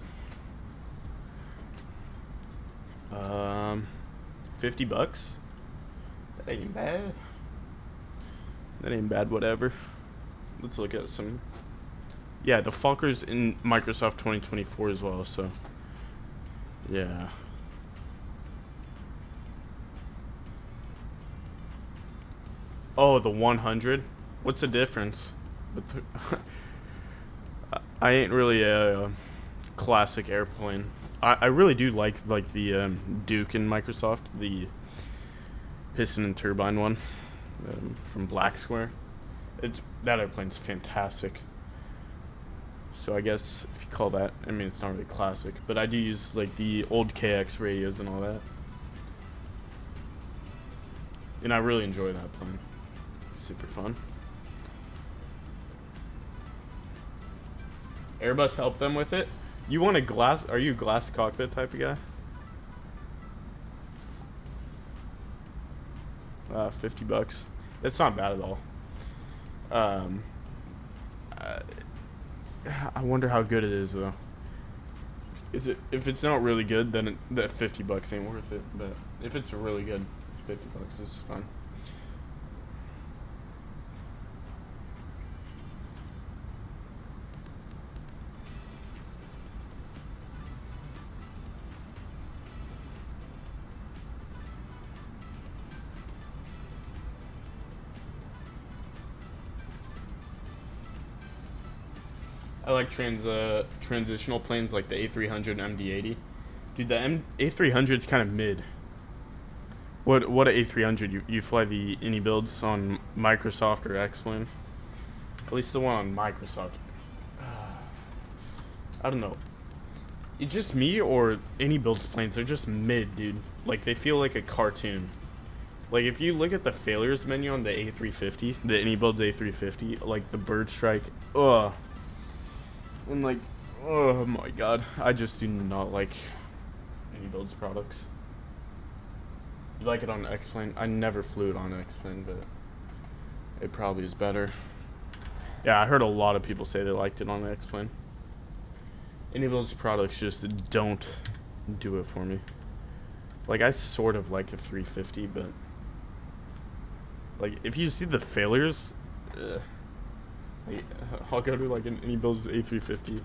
50 bucks? That ain't bad. That ain't bad, whatever. Let's look at some... Yeah, the Fokker's in Microsoft 2024 as well, so... Yeah. Oh, the 100? What's the difference? I ain't really a classic airplane. I really do like the Duke in Microsoft, the piston and turbine one from Black Square. That airplane's fantastic. So I guess if you call that, I mean, it's not really classic, but I do use like the old KX radios and all that. And I really enjoy that plane. Super fun. Airbus helped them with it. You want a glass? Are you a glass cockpit type of guy? 50 bucks. That's not bad at all. I wonder how good it is though. Is it? If it's not really good, then that 50 bucks ain't worth it. But if it's really good, 50 bucks is fine. I like transitional planes like the A300 MD-80. Dude, the A300's kind of mid. What a A300? You fly the any builds on Microsoft or XPLANE? At least the one on Microsoft. I don't know. It's just me or any builds planes? They're just mid, dude. Like they feel like a cartoon. Like if you look at the failures menu on the A350, the any builds A350, like the bird strike, ugh. And like, oh my god, I just do not like any builds products. You like it on XPLANE? I never flew it on XPLANE, but it probably is better. Yeah, I heard a lot of people say they liked it on XPLANE. Any builds products just don't do it for me. Like I sort of like a 350, but like if you see the failures, I'll go to like any builds A350.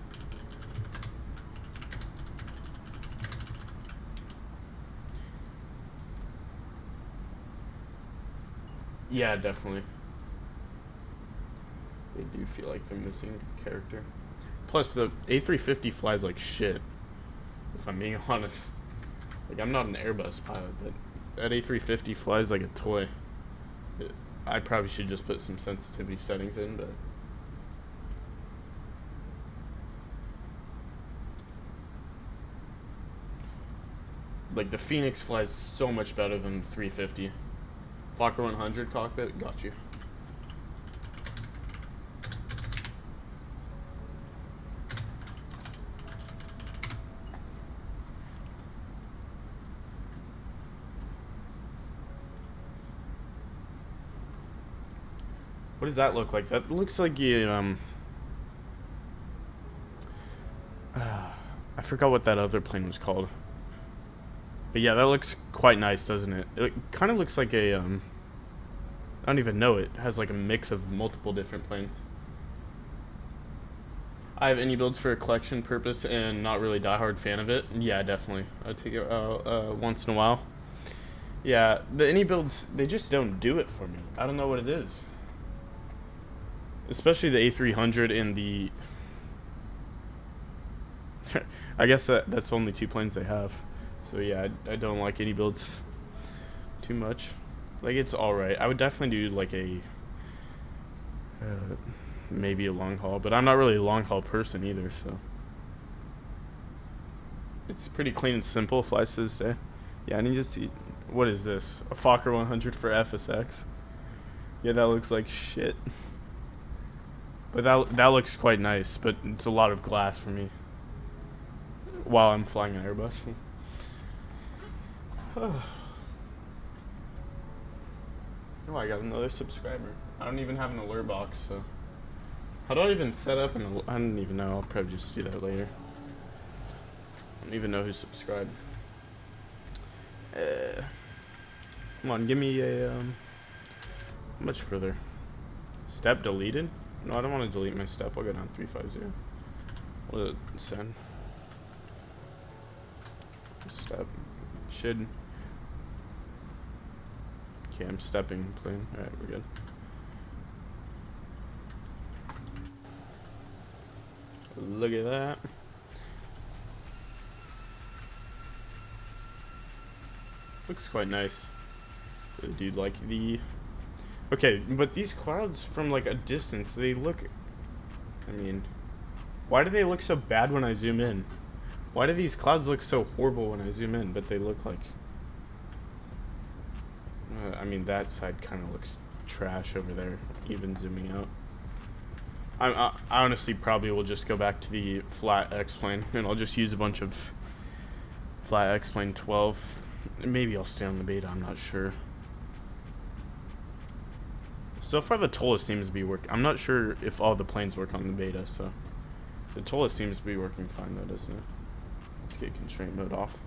Yeah, definitely. They do feel like they're missing character. Plus, the A350 flies like shit, if I'm being honest. Like, I'm not an Airbus pilot, but that A350 flies like a toy. I probably should just put some sensitivity settings in, but like the Phoenix flies so much better than the 350. Fokker 100 cockpit, got you. What does that look like? That looks like a, I forgot what that other plane was called. But yeah, that looks quite nice, doesn't it? It kind of looks like a, I don't even know, it has like a mix of multiple different planes. I have any builds for a collection purpose and not really diehard fan of it. Yeah, definitely. I take it once in a while. Yeah, the any builds, they just don't do it for me. I don't know what it is. Especially the A300 and the... I guess that's only two planes they have. So yeah, I don't like any builds too much. Like it's alright. I would definitely do like a maybe a long haul, but I'm not really a long haul person either, so it's pretty clean and simple. Flies to this day. Yeah, I need to see, what is this? A Fokker 100 for FSX. Yeah, that looks like shit. But that looks quite nice, but it's a lot of glass for me while I'm flying an Airbus. Oh, I got another subscriber. I don't even have an alert box, so how do I even set up an I don't even know. I'll probably just do that later. I don't even know who subscribed. Come on, give me a much further. Step deleted? No, I don't want to delete my step. I'll go down 350. What send? Step should. Okay, I'm stepping plane. Alright, we're good. Look at that. Looks quite nice. Dude, like the... Okay, but these clouds from like a distance, they look... I mean... Why do they look so bad when I zoom in? Why do these clouds look so horrible when I zoom in, but they look like... I mean, that side kind of looks trash over there, even zooming out. I honestly probably will just go back to the flat X-plane, and I'll just use a bunch of flat X-plane 12. Maybe I'll stay on the beta, I'm not sure. So far the ToLiss seems to be working. I'm not sure if all the planes work on the beta, so... The ToLiss seems to be working fine though, doesn't it? Let's get constraint mode off.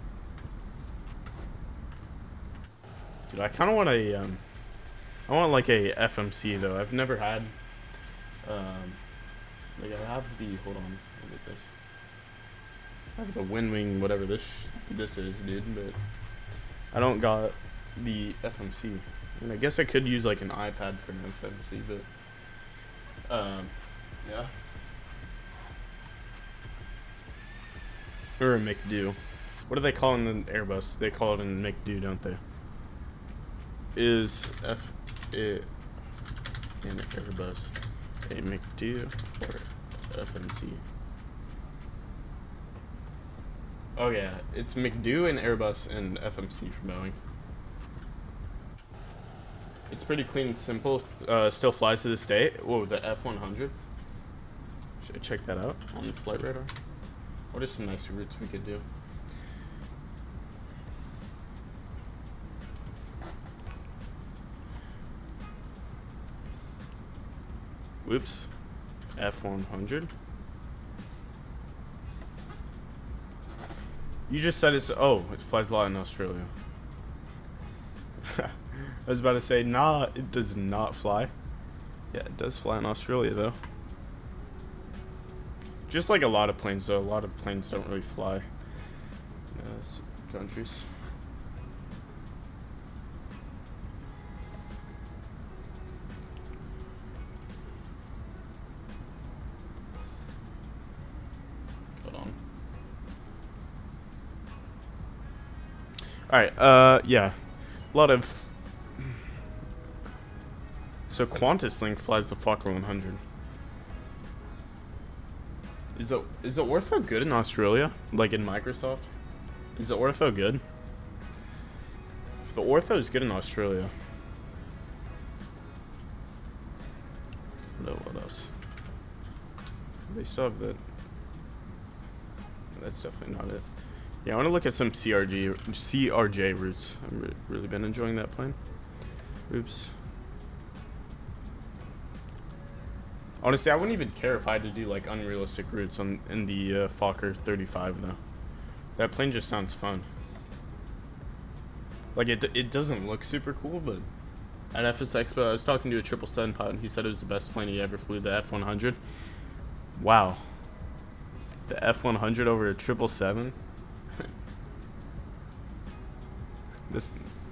Dude, I kind of want a, I want like a FMC though. I've never had, like I have the, hold on, look at this. I have the WinWing, whatever this is, dude, but I don't got the FMC. And I guess I could use like an iPad for an FMC, but, yeah. Or a McDo. What do they call in the Airbus? They call it in McDo, don't they? Is it in Airbus a McDo or FMC? Oh yeah, it's McDo and Airbus and FMC for Boeing. It's pretty clean and simple. Still flies to this day. Whoa, the F100. Should I check that out on the flight radar? What are some nice routes we could do? Whoops. F100. You just said it's... Oh, it flies a lot in Australia. I was about to say, nah, it does not fly. Yeah, it does fly in Australia, though. Just like a lot of planes, though. A lot of planes don't really fly in countries. Hold on. Alright, yeah. A lot of... So Qantas Link flies the Fokker 100. Is the ortho good in Australia? Like in Microsoft? Is the ortho good? If the ortho is good in Australia. No, what else? They still have that. That's definitely not it. Yeah, I want to look at some CRJ routes. I've really been enjoying that plane. Oops. Honestly, I wouldn't even care if I had to do like unrealistic routes in the Fokker 35 though. That plane just sounds fun. Like it doesn't look super cool, but at FS Expo I was talking to a 777 pilot and he said it was the best plane he ever flew, the F100. Wow. The F100 over a 777.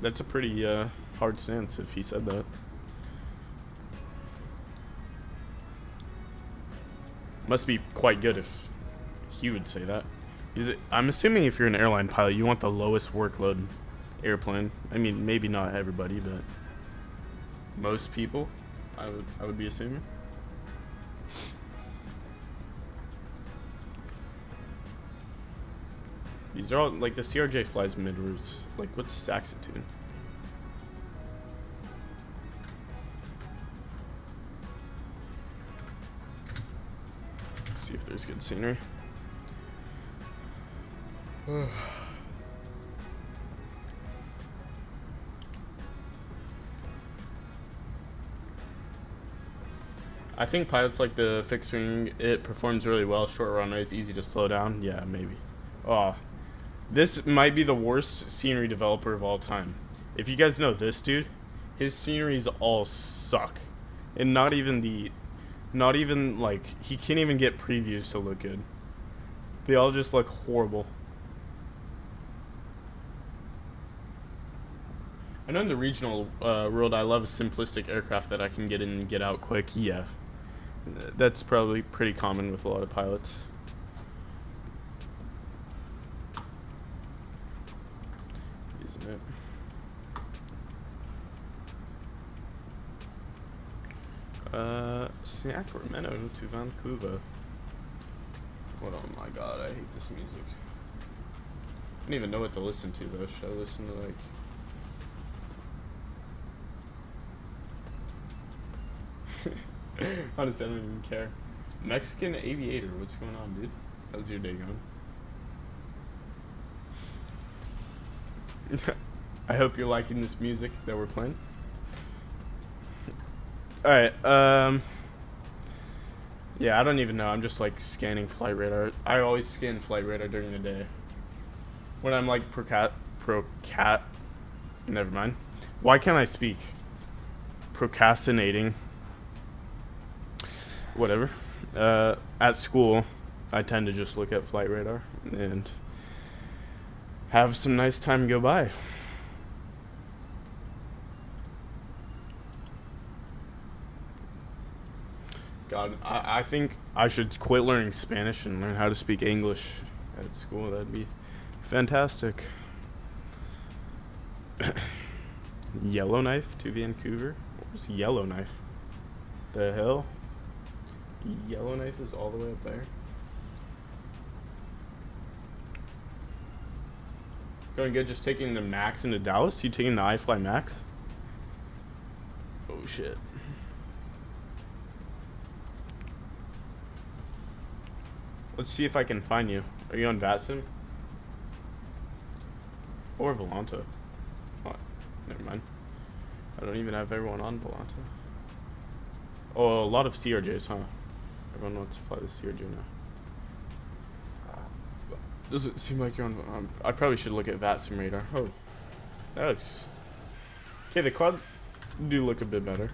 That's a pretty hard stance if he said that. Must be quite good if he would say that. I'm assuming if you're an airline pilot, you want the lowest workload airplane. I mean, maybe not everybody, but most people, I would be assuming. These are all like the CRJ flies mid routes. Like, what's Saxitude? See if there's good scenery. I think pilots like the fixed wing. It performs really well. Short runways, easy to slow down. Yeah, maybe. Oh, this might be the worst scenery developer of all time. If you guys know this dude, his sceneries all suck, and not even like he can't even get previews to look good. They all just look horrible. I know in the regional world, I love a simplistic aircraft that I can get in and get out quick. Yeah, that's probably pretty common with a lot of pilots. Isn't it? Sacramento to Vancouver. What? Oh my god, I hate this music. I don't even know what to listen to though. Should I listen to like... Honestly, I don't even care. Mexican Aviator, what's going on, dude? How's your day going? I hope you're liking this music that we're playing. Alright, yeah, I don't even know. I'm just like scanning flight radar. I always scan flight radar during the day. When I'm like never mind. Why can't I speak? Procrastinating. Whatever. At school, I tend to just look at flight radar and have some nice time go by. God, I think I should quit learning Spanish and learn how to speak English at school. That'd be fantastic. Yellowknife to Vancouver? Where's Yellowknife? The hell? Yellowknife is all the way up there. Going good, just taking the Max into Dallas? You taking the iFLY Max? Oh shit. Let's see if I can find you. Are you on VATSIM? Or Volanta? Oh, never mind. I don't even have everyone on Volanta. Oh, a lot of CRJs, huh? Everyone wants to fly the CRJ now. Does it seem like you're on... I probably should look at VATSIM radar. Oh, that looks... Okay, the clouds do look a bit better.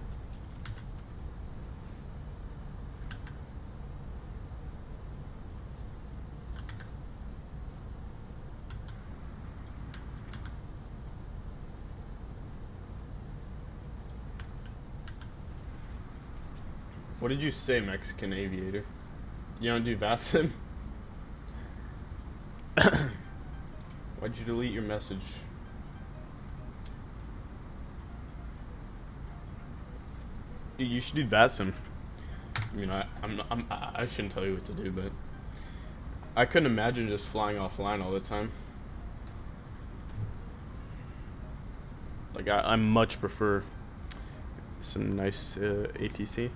What did you say, Mexican Aviator? You don't do VATSIM? Why'd you delete your message? Dude, you should do VATSIM. I mean, I shouldn't tell you what to do, but I couldn't imagine just flying offline all the time. Like, I much prefer some nice ATC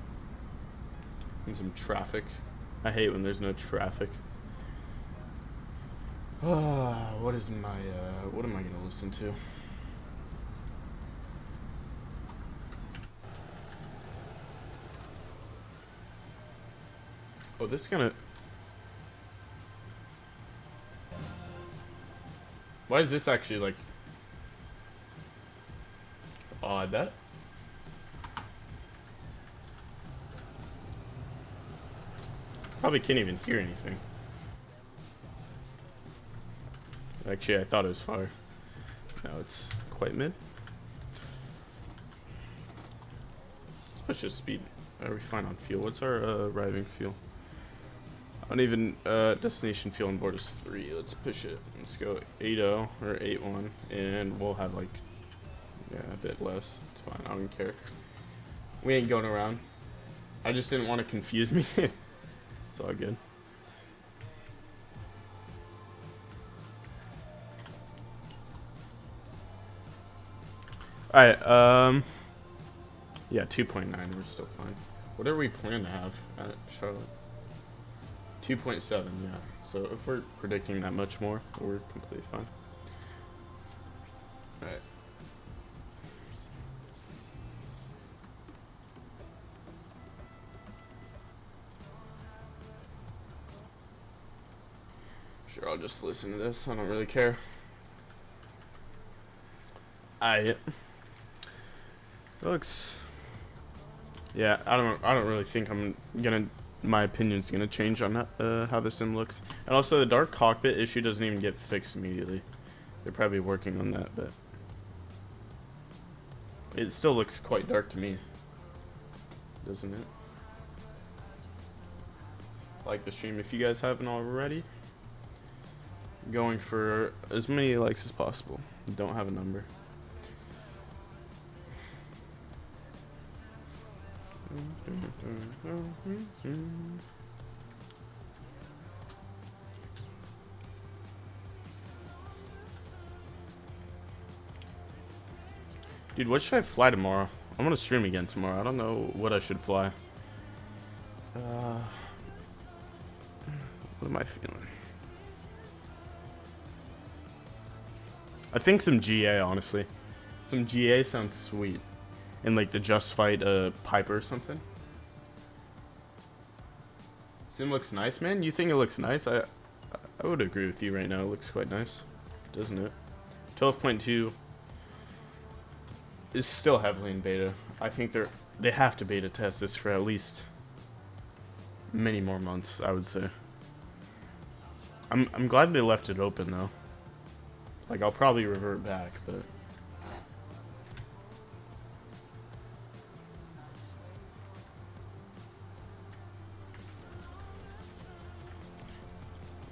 and some traffic. I hate when there's no traffic. What is my, what am I gonna listen to? Oh, this is gonna... Why is this actually, like... odd, that? Probably can't even hear anything. Actually, I thought it was far. Now it's quite mid. Let's push this speed. Are we fine on fuel? What's our arriving fuel? I don't even... destination fuel on board is 3. Let's push it. Let's go 8.0 or 8.1. And we'll have like... yeah, a bit less. It's fine. I don't care. We ain't going around. I just didn't want to confuse me. It's all good. Alright, yeah, 2.9, we're still fine. Whatever we plan to have at Charlotte. 2.7, yeah. So if we're predicting that much more, we're completely fine. Alright. Sure, I'll just listen to this. I don't really care. Looks... yeah, I don't really think my opinion's gonna change on how the sim looks. And also, the dark cockpit issue doesn't even get fixed immediately. They're probably working on that, but it still looks quite dark to me, doesn't it? Like the stream if you guys haven't already. Going for as many likes as possible. Don't have a number. Dude, what should I fly tomorrow? I'm gonna stream again tomorrow. I don't know what I should fly. What am I feeling? I think some GA, honestly. Some GA sounds sweet. And like the Just Fight Piper or something. Sim looks nice, man. You think it looks nice? I would agree with you right now. It looks quite nice, doesn't it? 12.2 is still heavily in beta. I think they have to beta test this for at least many more months, I would say. I'm glad they left it open though. Like, I'll probably revert back, but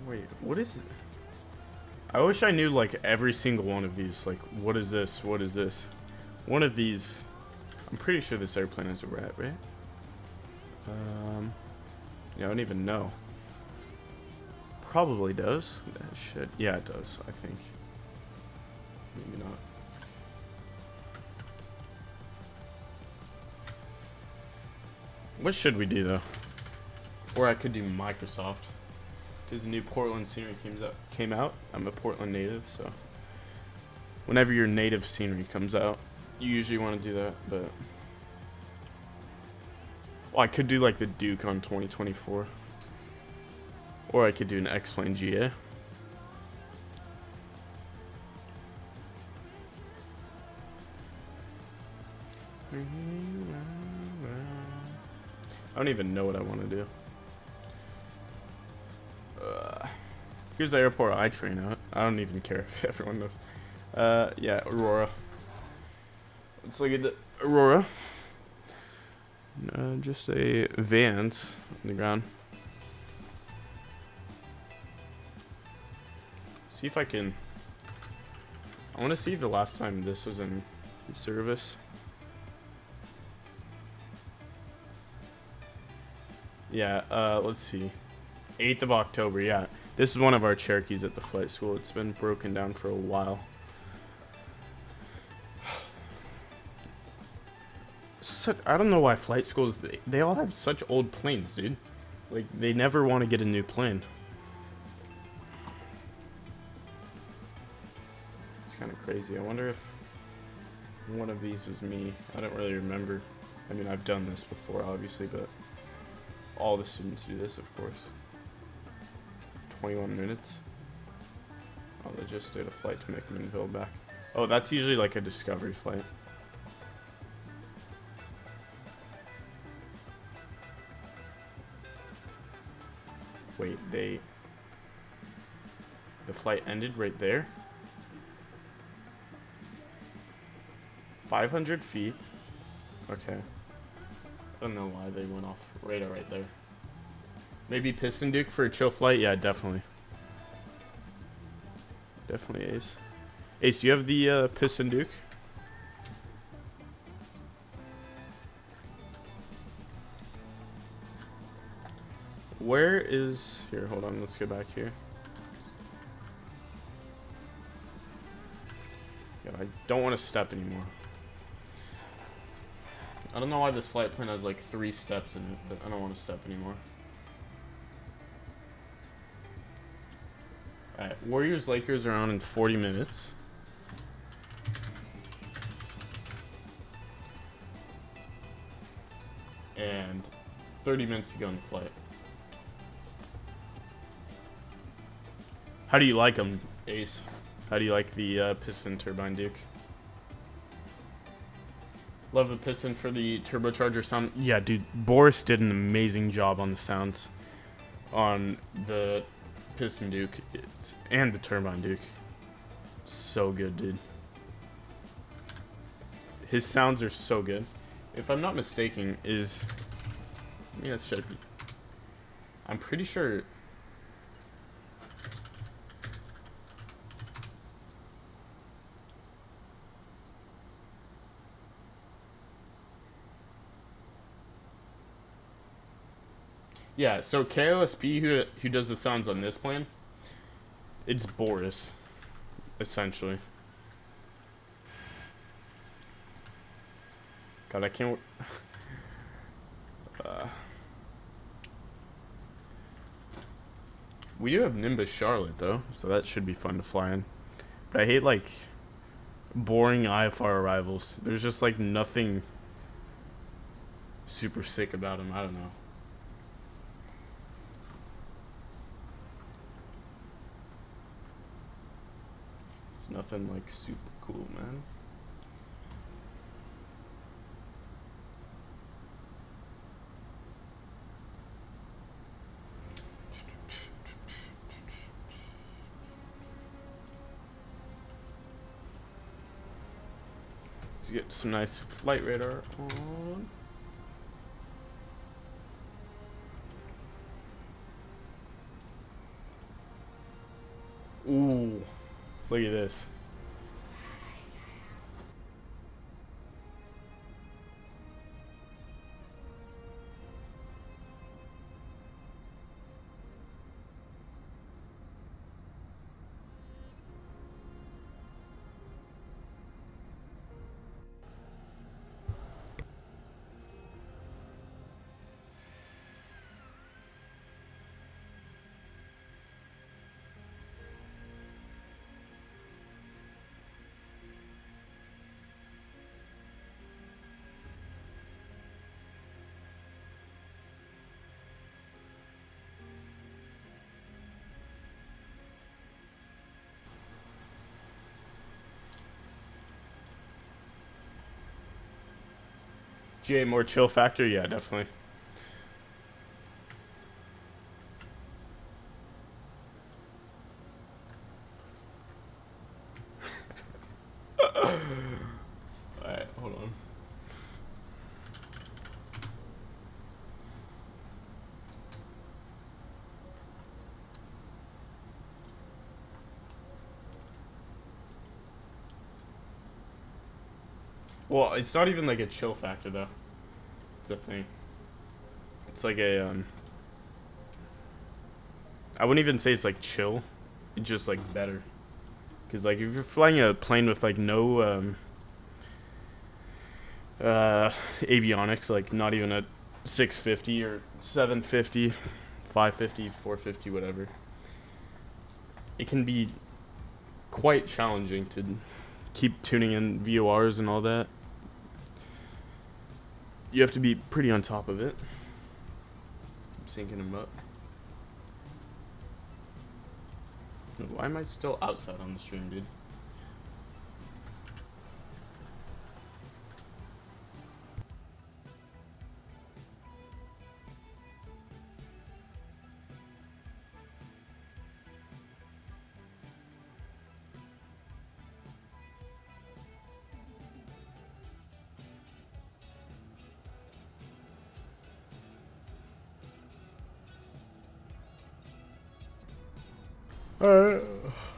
wait, what is... I wish I knew, like, every single one of these. Like, what is this? What is this? One of these... I'm pretty sure this airplane has a rat, right? Yeah, I don't even know. Probably does. That should... Yeah, it does, I think. Maybe not. What should we do, though? Or I could do Microsoft. Because the new Portland scenery came out. I'm a Portland native, so whenever your native scenery comes out, you usually want to do that. But well, I could do like the Duke on 2024, or I could do an XPLANE GA. I don't even know what I want to do. Here's the airport I train at. I don't even care if everyone knows. Yeah, Aurora. Let's look at the Aurora. Just a Vans on the ground. See if I can... I want to see the last time this was in service. Yeah, let's see. 8th of October, yeah. This is one of our Cherokees at the flight school. It's been broken down for a while. I don't know why flight schools, they all have such old planes, dude. Like, they never want to get a new plane. It's kind of crazy. I wonder if one of these was me. I don't really remember. I mean, I've done this before, obviously, but all the students do this, of course. 21 minutes. Oh, they just did a flight to McMinnville back. Oh, that's usually like a discovery flight. Wait, the flight ended right there? 500 feet. Okay. I don't know why they went off radar right there. Maybe Piston Duke for a chill flight? Yeah, definitely. Definitely Ace. Ace, do you have the Piston Duke? Where is... Here, hold on. Let's get back here. Yeah, I don't want to step anymore. I don't know why this flight plan has like 3 steps in it, but I don't want to step anymore. Alright, Warriors Lakers are on in 40 minutes. And 30 minutes to go in the flight. How do you like them, Ace? How do you like the piston turbine Duke? Love the piston for the turbocharger sound. Yeah, dude, Boris did an amazing job on the sounds on the Piston Duke and the Turbine Duke. So good, dude. His sounds are so good. If I'm not mistaken, yeah, let's check. I'm pretty sure. Yeah, so KOSP, who does the sounds on this plane, it's Boris, essentially. God, I can't. We do have Nimbus Charlotte though, so that should be fun to fly in. But I hate like boring IFR arrivals. There's just like nothing super sick about them. I don't know. It's nothing like super cool, man. Let's get some nice flight radar on. Ooh, look at this. GA more chill factor? Yeah, definitely. Alright, hold on. Well, it's not even like a chill factor though. It's a thing. It's like a I wouldn't even say it's like chill. It's just like better. Cause like if you're flying a plane with like no avionics, like not even a 650 or 750, 550, 450, whatever, it can be quite challenging to keep tuning in VORs and all that. You have to be pretty on top of it. I'm syncing them up. Why am I still outside on the stream, dude?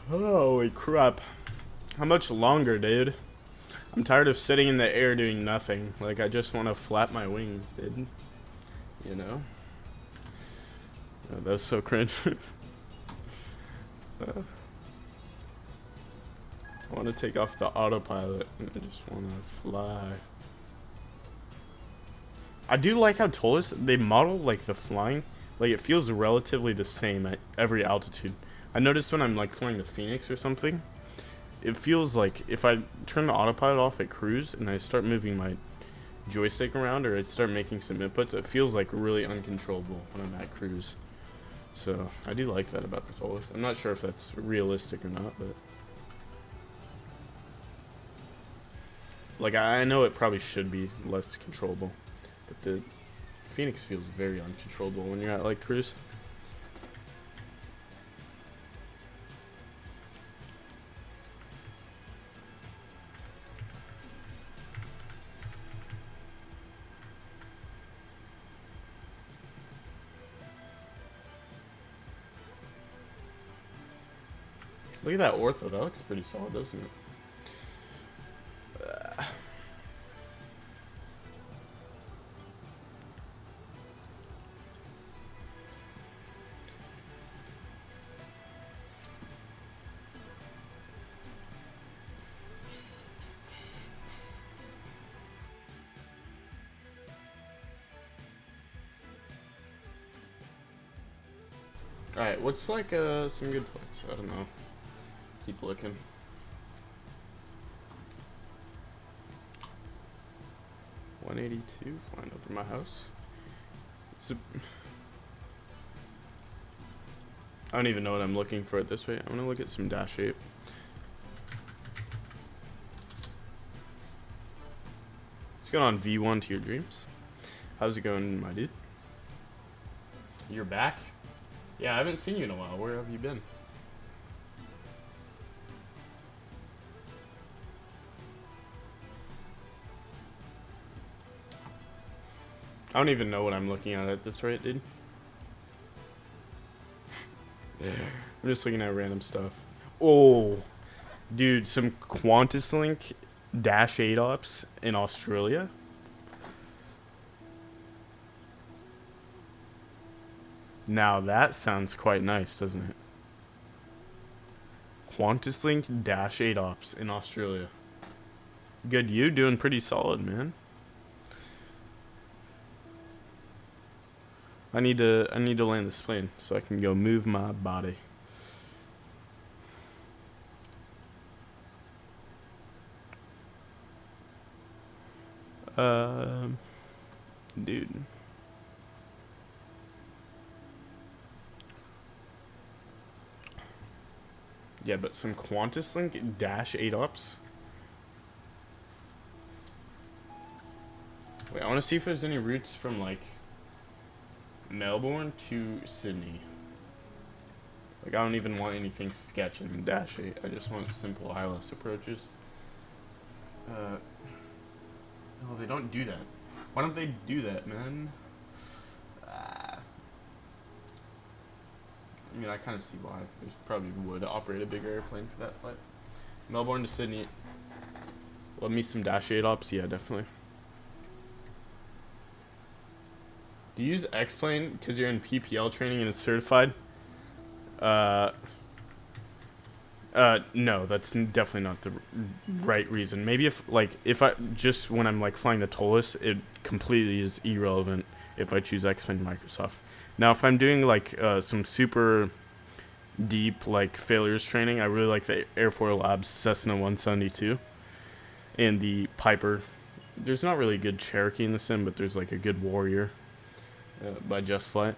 Holy crap. How much longer, dude? I'm tired of sitting in the air doing nothing. Like, I just want to flap my wings, dude. You know? Oh, that's so cringe. I want to take off the autopilot. And I just want to fly. I do like how ToLiss, they model, like, the flying. Like, it feels relatively the same at every altitude. I noticed when I'm like flying the Phoenix or something, it feels like if I turn the autopilot off at cruise and I start moving my joystick around or I start making some inputs, it feels like really uncontrollable when I'm at cruise. So I do like that about the ToLiss. I'm not sure if that's realistic or not, but like I know it probably should be less controllable, but the Phoenix feels very uncontrollable when you're at like cruise. Look at that ortho. That looks pretty solid, doesn't it? Alright, what's like some good flights? I don't know. Keep looking. $182 flying over my house. I don't even know what I'm looking for at this rate. I'm gonna look at some Dash 8. What's going on, V1 to your dreams? How's it going, my dude? You're back? Yeah, I haven't seen you in a while. Where have you been? I don't even know what I'm looking at this rate, dude. I'm just looking at random stuff. Oh, dude, some QantasLink Dash 8 ops in Australia. Now that sounds quite nice, doesn't it? QantasLink Dash 8 ops in Australia. Good, you doing pretty solid, man. I need to land this plane so I can go move my body. Dude. Yeah, but some QantasLink Dash 8 ops. Wait, I want to see if there's any routes from like Melbourne to Sydney. Like, I don't even want anything sketch in Dash 8. I just want simple ILS approaches. No, they don't do that. Why don't they do that, man? I mean, I kind of see why. They probably would operate a bigger airplane for that flight. Melbourne to Sydney. Love me some Dash 8 ops? Yeah, definitely. Do you use XPLANE because you're in PPL training and it's certified? No, that's definitely not the right reason. Maybe if I just when I'm like flying the ToLiss, it completely is irrelevant if I choose XPLANE Microsoft. Now, if I'm doing like some super deep like failures training, I really like the Airfoil Labs Cessna 172 and the Piper. There's not really a good Cherokee in the sim, but there's like a good Warrior by Just Flight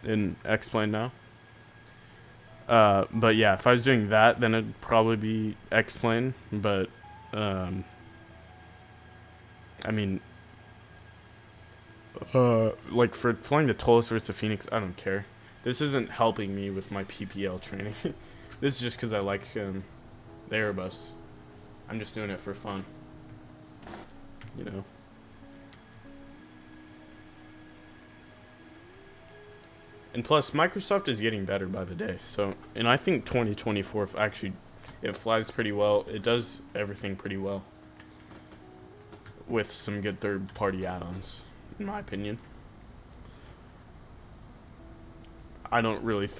in XPLANE now. But yeah, if I was doing that, then it'd probably be XPLANE. But I mean, like for flying the ToLiss versus the Phoenix, I don't care. This isn't helping me with my PPL training. This is just because I like the Airbus. I'm just doing it for fun, you know. And plus, Microsoft is getting better by the day. So, and I think 2024 actually, it flies pretty well. It does everything pretty well. With some good third-party add-ons, in my opinion. I don't really,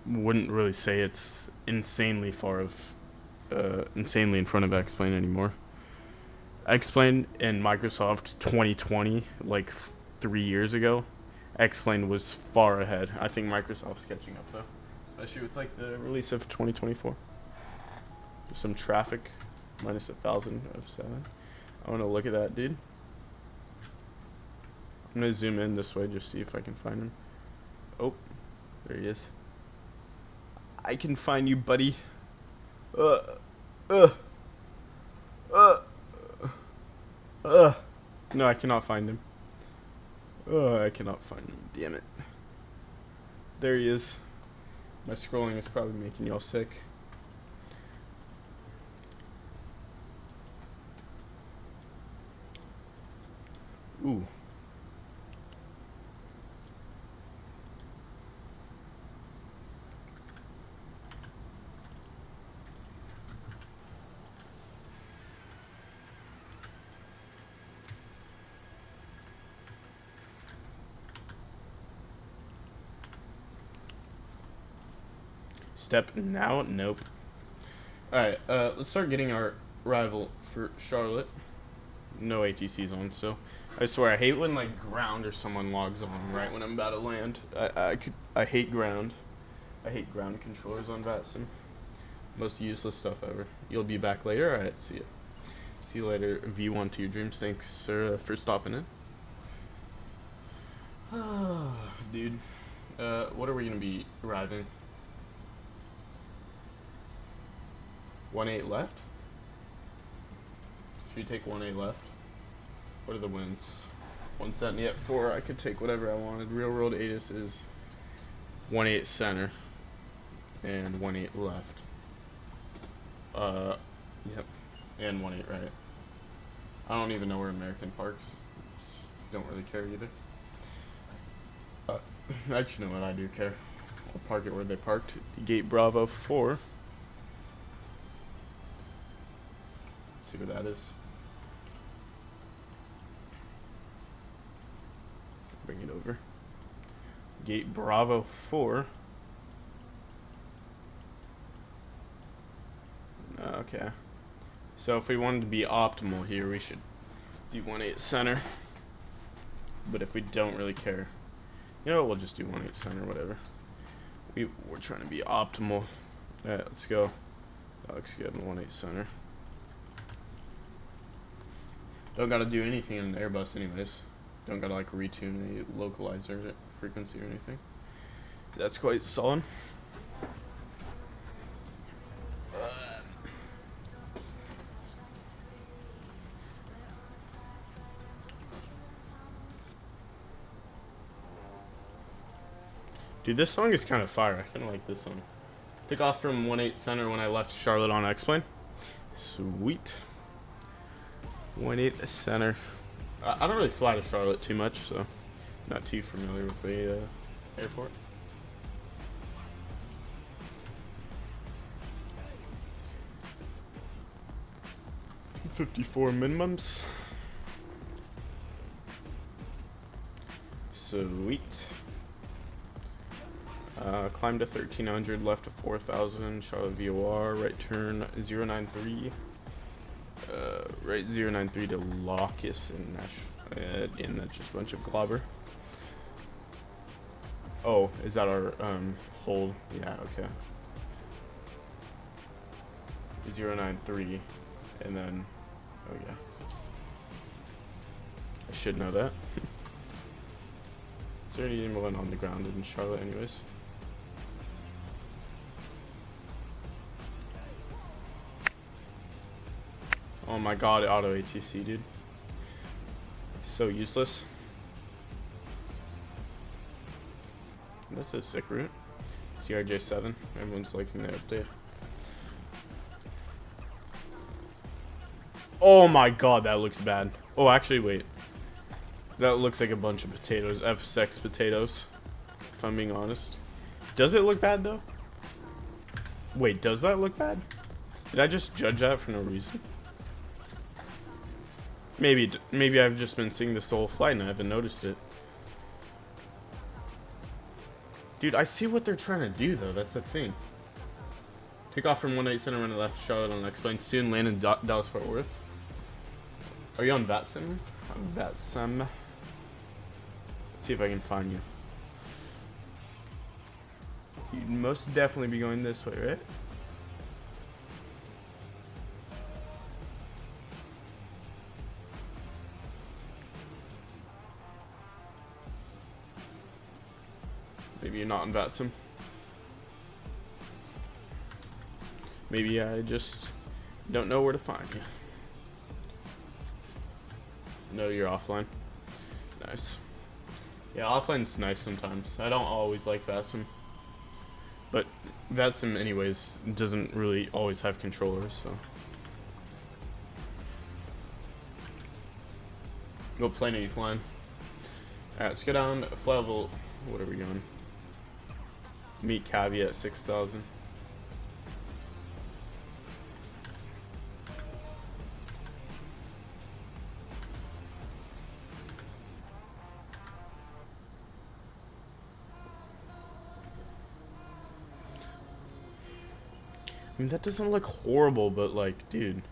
wouldn't really say it's insanely insanely in front of XPLANE anymore. XPLANE and Microsoft 2020, like 3 years ago, XPLANE was far ahead. I think Microsoft's catching up though, especially with like the release of 2024. There's some traffic, minus 1,007. I want to look at that, dude. I'm gonna zoom in this way, just see if I can find him. Oh, there he is. I can find you, buddy. No, I cannot find him. I cannot find him. Damn it. There he is. My scrolling is probably making y'all sick. Ooh. Step now? Nope. Alright, let's start getting our arrival for Charlotte. No ATCs on, so I swear I hate when like ground or someone logs on right when I'm about to land. I hate ground. I hate ground controllers on VATSIM. Most useless stuff ever. You'll be back later? Alright, see ya. See you later. V1 to your dreams. Thanks, sir, for stopping in. Dude. What are we gonna be arriving? 1-8 left? Should we take 1-8 left? What are the wins? 170 at 4. I could take whatever I wanted. Real world ADIS is 1-8 center and 1-8 left. Yep. And 1-8 right. I don't even know where American parks. Don't really care either. Actually, know what I do care. I'll park it where they parked. The gate Bravo 4. Let's see where that is. Bring it over. Gate Bravo 4. Okay. So if we wanted to be optimal here, we should do 1-8 center. But if we don't really care, you know, we'll just do 1-8 center, whatever. We're trying to be optimal. Alright, let's go. That looks good in 1-8 center. Don't gotta do anything in the Airbus anyways. Don't gotta like retune a localizer frequency or anything. That's quite solid. Dude, this song is kind of fire. I kind of like this song. Took off from 1-8 center when I left Charlotte on XPLANE. Sweet. 1-8 center. I don't really fly to Charlotte too much, so not too familiar with the airport. $54 minimums. Sweet. Climb to 1300, left to 4000, Charlotte VOR, right turn 093, right 093 to Locus and Nash, and that's just a bunch of globber. Oh, is that our hold? Yeah, okay. 093, and then, oh yeah. I should know that. Is there anyone on the ground in Charlotte anyways? Oh my god, auto ATC, dude. So useless. That's a sick route. CRJ7. Everyone's liking the update. Oh my god, that looks bad. Oh, actually, wait. That looks like a bunch of potatoes. F6 potatoes. If I'm being honest. Does it look bad, though? Wait, does that look bad? Did I just judge that for no reason? Maybe I've just been seeing this whole flight and I haven't noticed it. Dude, I see what they're trying to do though. That's the thing. Take off from 1-8 center when I left Charlotte on XPLANE. Soon land in Dallas Fort Worth. Are you on VATSIM? On VATSIM. Let's see if I can find you. You'd most definitely be going this way, right? Maybe you're not on VATSIM. Maybe I just don't know where to find you. No, you're offline. Nice. Yeah, offline's nice sometimes. I don't always like VATSIM. But VATSIM anyways doesn't really always have controllers, so. What plane are you flying? Alright, let's go down fly level. What are we going? Meet KEYW at 6,000. I mean, that doesn't look horrible, but like, dude.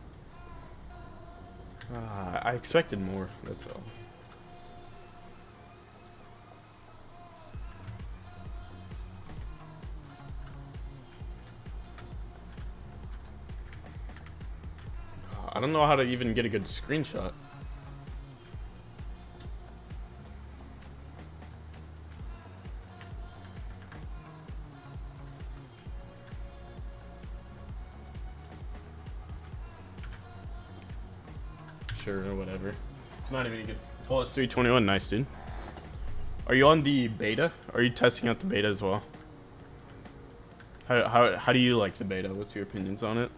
I expected more, that's all. I don't know how to even get a good screenshot. Sure, or whatever. It's not even good. ToLiss A321, nice, dude. Are you on the beta? Are you testing out the beta as well? How do you like the beta? What's your opinions on it?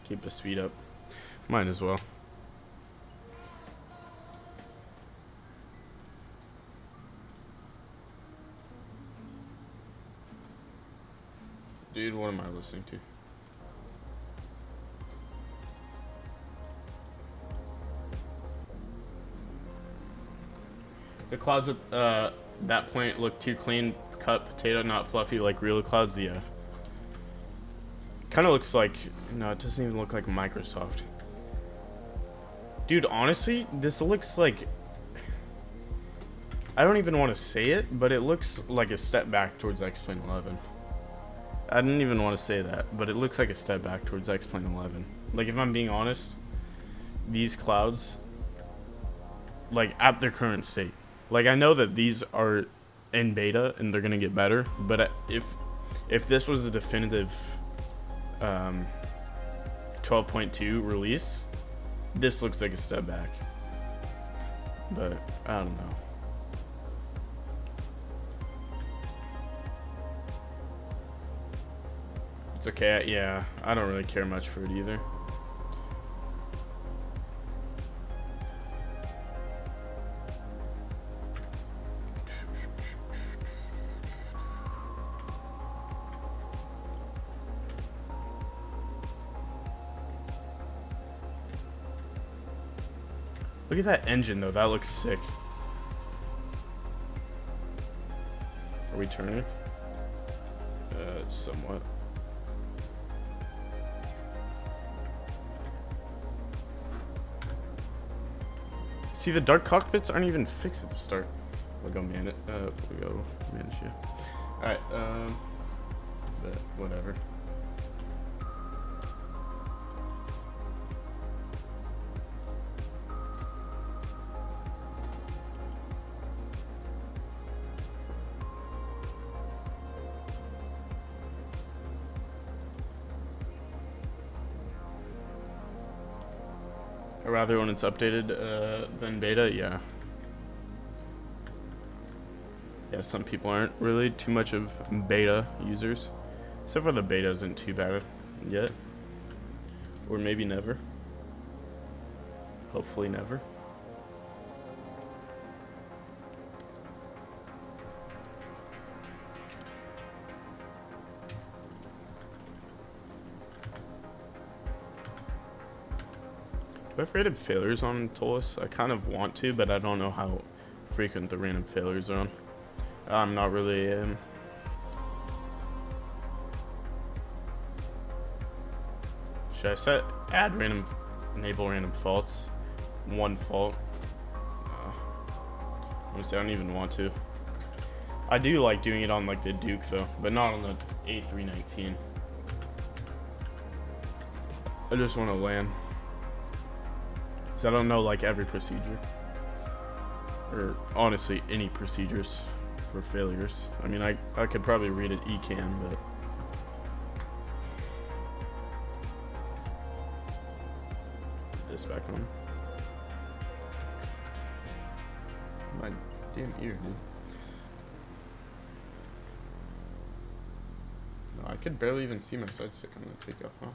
Keep the speed up. Mine as well. Dude, what am I listening to? The clouds at that point look too clean cut potato, not fluffy like real clouds. Yeah. Kind of looks like, no, it doesn't even look like Microsoft. Dude, honestly, this looks like, I don't even want to say it, but it looks like a step back towards XPLANE 11. I didn't even want to say that, but it looks like a step back towards XPLANE 11. Like, if I'm being honest, these clouds, like, at their current state. Like, I know that these are in beta and they're going to get better, but if this was a definitive 12.2 release, this looks like a step back. But, I don't know. It's okay, yeah, I don't really care much for it either. Look at that engine though, that looks sick. Are we turning? Somewhat. See, the dark cockpits aren't even fixed at the start. We'll go man it. We'll go manage you. Alright, but whatever. Or rather, when it's updated than beta, yeah. Yeah, some people aren't really too much of beta users. So far, the beta isn't too bad yet. Or maybe never. Hopefully never. Do I have random failures on ToLiss? I kind of want to, but I don't know how frequent the random failures are on. I'm not really should I set enable random faults? One fault. Honestly, I don't even want to. I do like doing it on like the Duke though, but not on the A319. I just want to land. So I don't know like every procedure, or honestly any procedures for failures. I mean, I could probably read it ECAM, but put this back on. My damn ear, dude. No, I could barely even see my side stick on the Takeoff, huh?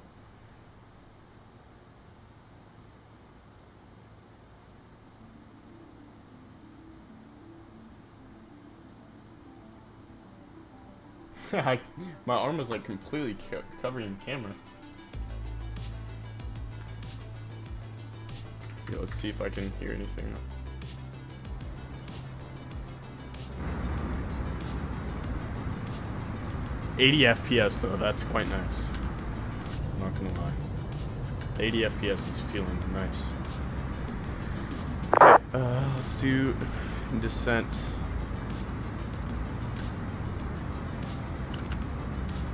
My arm was like completely covering the camera. Yeah, let's see if I can hear anything now. $80 FPS though, that's quite nice. I'm not gonna lie. 80 FPS is feeling nice. Okay. Let's do descent.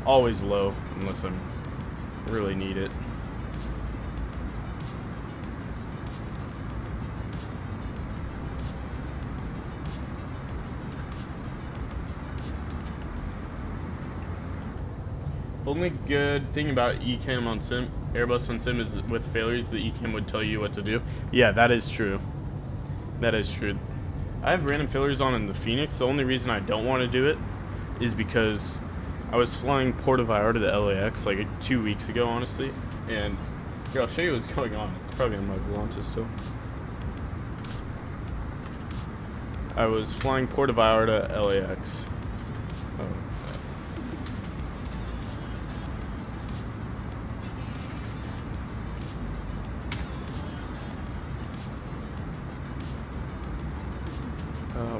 Always low, unless I really need it. The only good thing about Ecamm on Sim, Airbus on Sim, is with failures, the Ecamm would tell you what to do. Yeah, that is true. That is true. I have random failures on in the Phoenix. The only reason I don't want to do it is because I was flying Puerto Vallarta to LAX like 2 weeks ago, honestly. And here, I'll show you what's going on. It's probably on my Volanta still. I was flying Puerto Vallarta to LAX. Oh.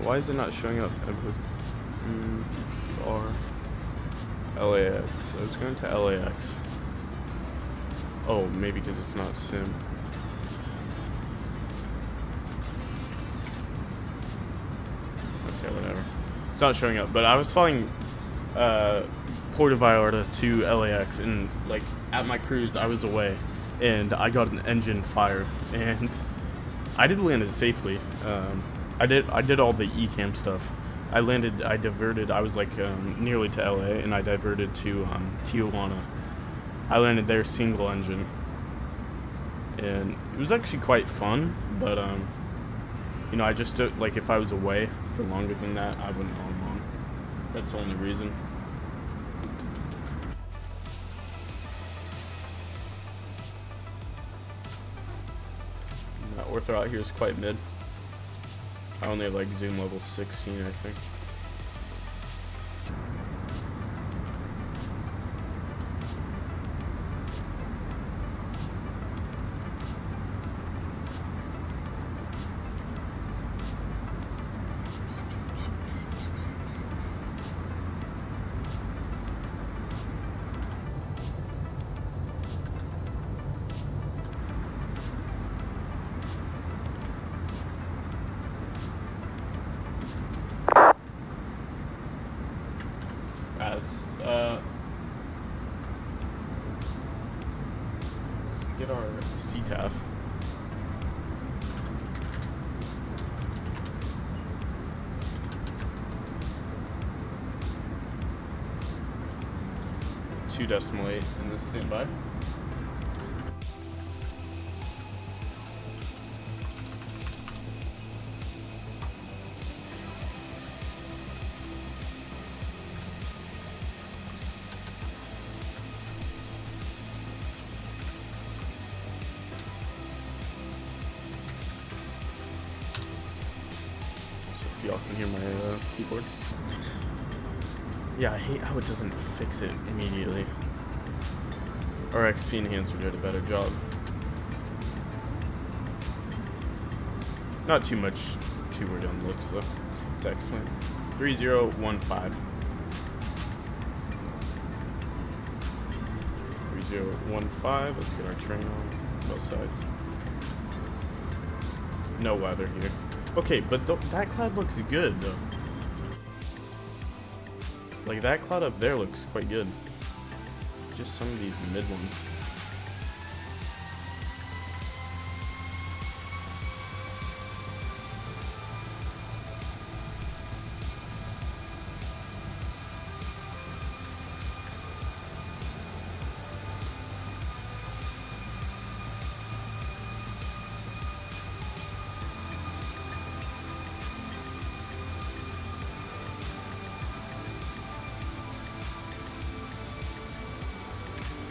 Why is it not showing up? LAX. I was going to LAX. Oh, maybe because it's not sim. Okay, whatever. It's not showing up, but I was flying Puerto Vallarta to LAX, and like at my cruise, I was away, and I got an engine fire, and I did land it safely. I did all the Ecamm stuff. I diverted, I was like nearly to LA, and I diverted to Tijuana. I landed there single engine. And it was actually quite fun, but you know, I just, like, if I was away for longer than that, I wouldn't log on. That's the only reason. That ortho out here is quite mid. I only have like zoom level 16, I think. Let's get our CTAF. .2.8 in this standby. Y'all can hear my keyboard. Yeah, I hate how it doesn't fix it immediately. Our XP enhancer did a better job. Not too much too worried on looks though. To explain. 3015. 3015. Let's get our train on both sides. No weather here. Okay, but that cloud looks good, though. Like, that cloud up there looks quite good. Just some of these mid ones.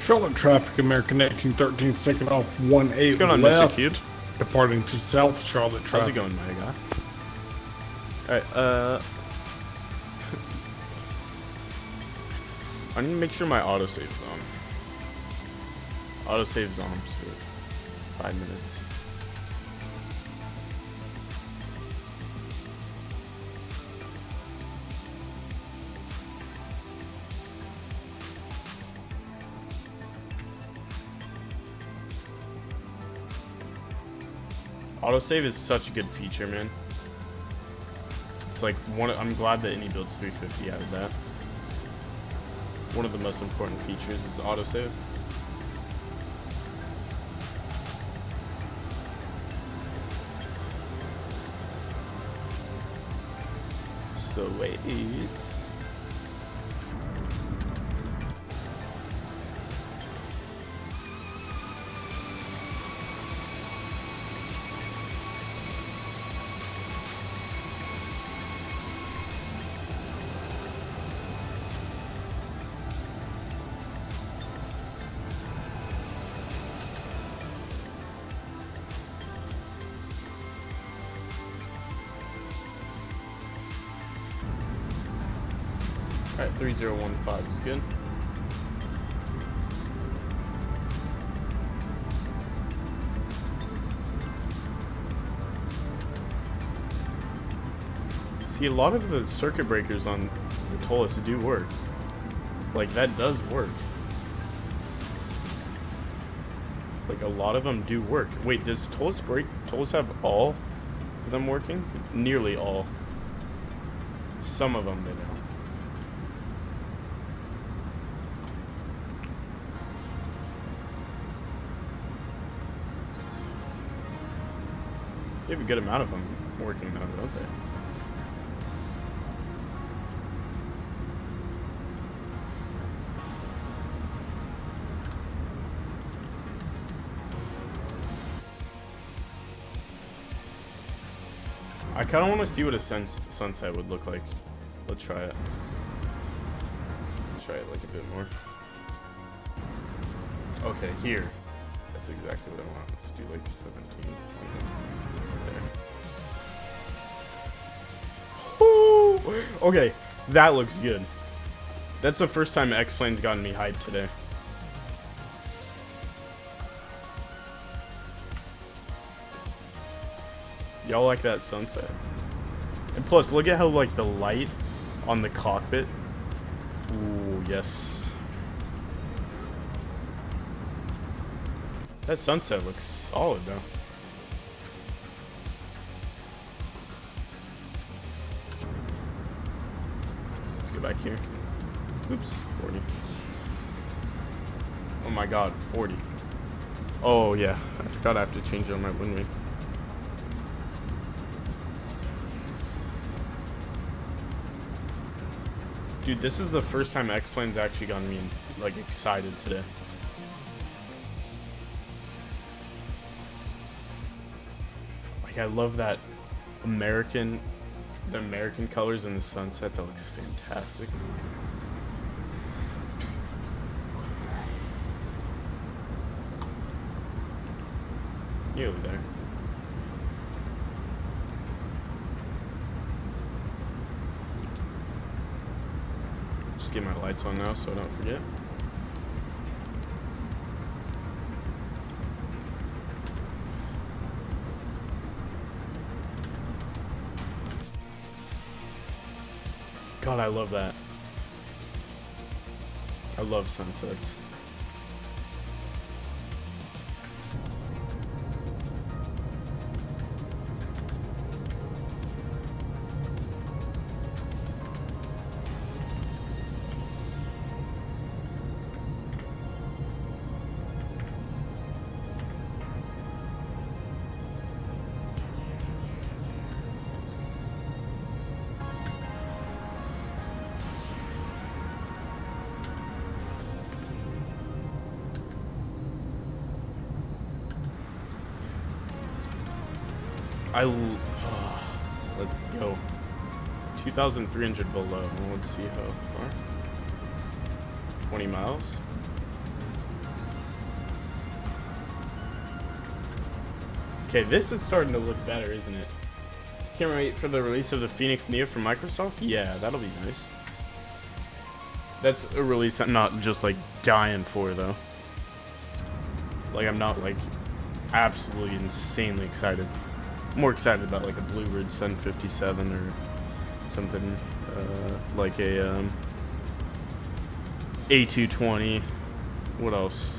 Charlotte traffic, American 1813, second off 18 on, left, Mr. Cube? departing to South Charlotte traffic. How's it going, my guy? Alright, I need to make sure my autosave's on. Autosave's on for 5 minutes. Autosave is such a good feature, man. It's like I'm glad that AnyBuilds 350 added that. One of the most important features is autosave. So wait. Alright, 3015 is good. See, a lot of the circuit breakers on the ToLiss do work. Like, that does work. Like, a lot of them do work. Wait, does ToLiss have all of them working? Nearly all. Some of them they don't. They have a good amount of them working now, don't they? I kind of want to see what a sunset would look like. Let's try it. Try it like a bit more. Okay, here. That's exactly what I want. Let's do like 17. There. Okay, that looks good. That's the first time XPLANE's gotten me hyped today. Y'all like that sunset? And plus, look at how like the light on the cockpit. Ooh, yes. That sunset looks solid though. Let's go back here. Oops, 40. Oh my god, 40. Oh yeah, I forgot I have to change it on my wind wing. Dude, this is the first time XPLANE's actually gotten me like excited today. Like, I love that the American colors in the sunset. That looks fantastic. Nearly there. Just get my lights on now so I don't forget. God, I love that. I love sunsets. Let's go. 2,300 below. Let's see how far. 20 miles. Okay, this is starting to look better, isn't it? Can't wait for the release of the Phoenix Neo from Microsoft. Yeah, that'll be nice. That's a release I'm not just like dying for though. Like, I'm not like absolutely insanely excited. More excited about like a Bluebird 757 or something like a A320. What else?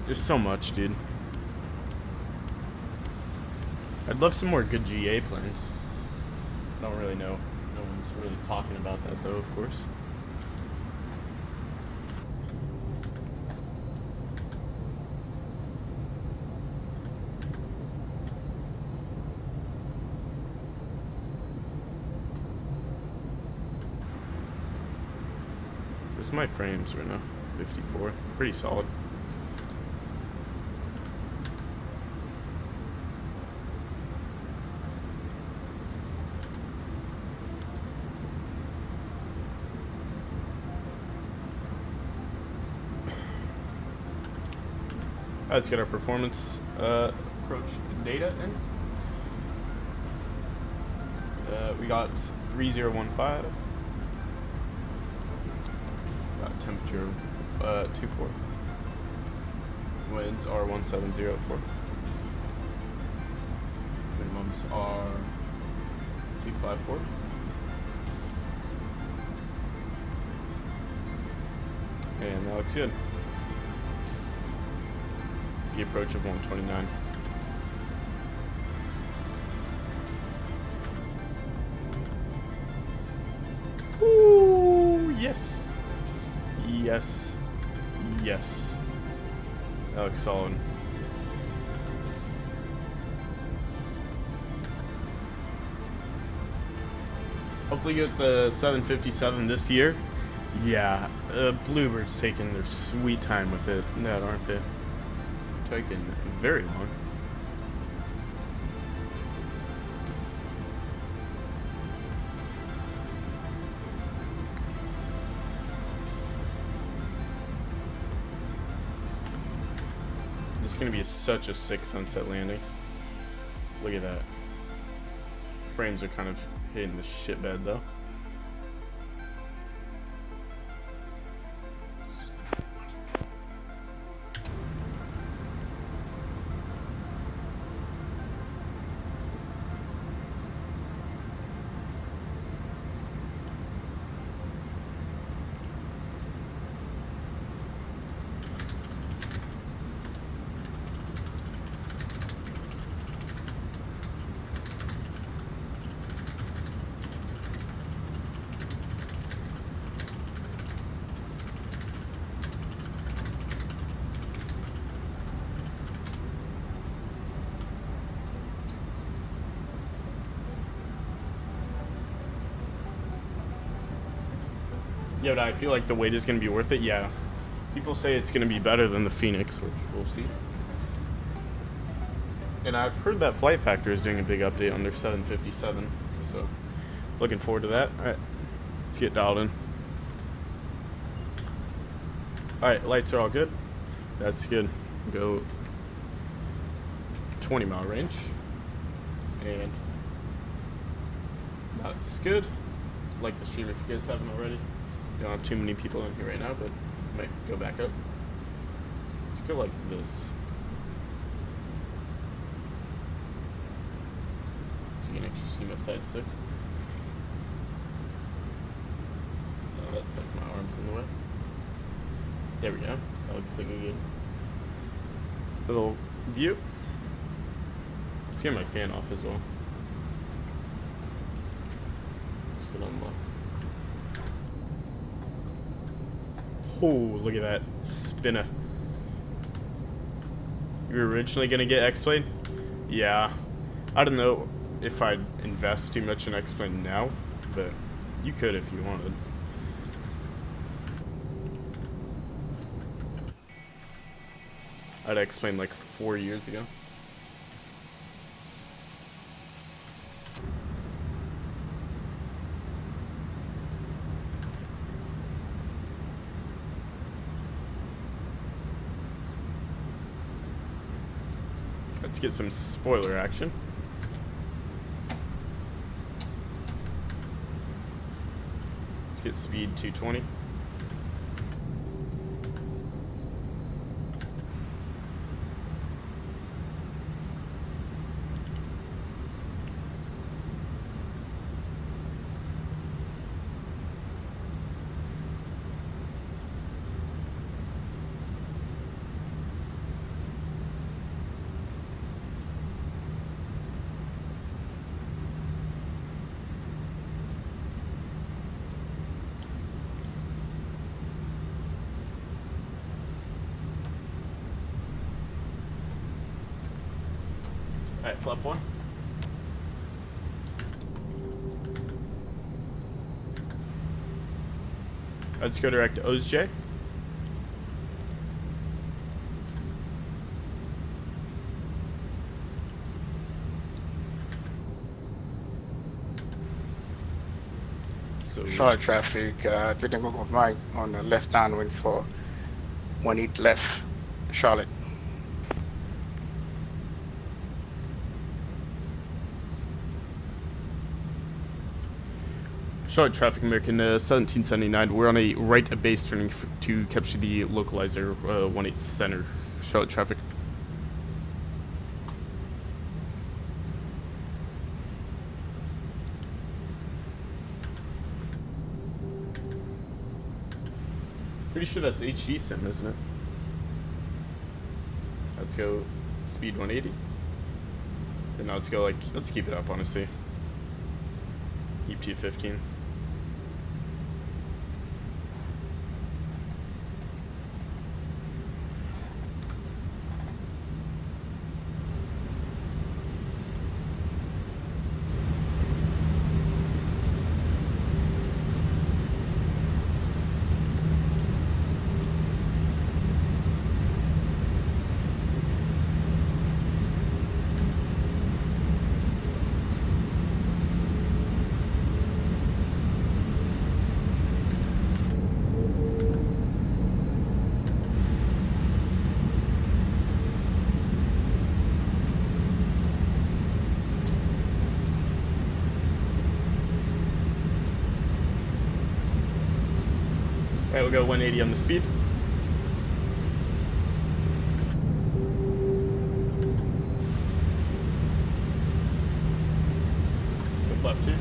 There's so much, dude. I'd love some more good GA planes. I don't really know. No one's really talking about that though, of course. Where's my frames right now? 54. Pretty solid. Let's get our performance approach data in. We got 3015. Got temperature of 24. Winds are 1704. Minimums are 254. And that looks good. The approach of 129. Ooh, yes. Yes. Yes. That looks solid. Hopefully get the 757 this year. Yeah, Bluebird's taking their sweet time with it, aren't they? Taking very long. This is gonna be such a sick sunset landing. Look at that. Frames are kind of hitting the shitbed though. Yeah, but I feel like the wait is going to be worth it. Yeah. People say it's going to be better than the Phoenix, which we'll see. And I've heard that Flight Factor is doing a big update on their 757. So, looking forward to that. Alright, let's get dialed in. Alright, lights are all good. That's good. Go 20-mile range. And that's good. Like the stream if you guys haven't already. Don't have too many people in here right now, but might go back up. Let's go like this. So you can actually see my side stick. Oh, that's like my arms in the way. There we go. That looks like a good little view. Let's get my fan off as well. Just get on low. Oh, look at that spinner. You were originally gonna get XPLANE? Yeah. I don't know if I'd invest too much in XPLANE now, but you could if you wanted. I'd XPLANE like 4 years ago. Let's get some spoiler action. Let's get speed 220. Alright, flap 1. Let's go direct to OSJ. So Charlotte traffic, taking over Mike on the left downwind for 18 left, Charlotte. Charlotte traffic, American 1779. We're on a right base turning to capture the localizer 18 center. Charlotte traffic. Pretty sure that's HD sim, isn't it? Let's go speed 180. And now let's go let's keep it up, honestly. Heap 215. Alright, we'll go 180 on the speed. Go flap 2.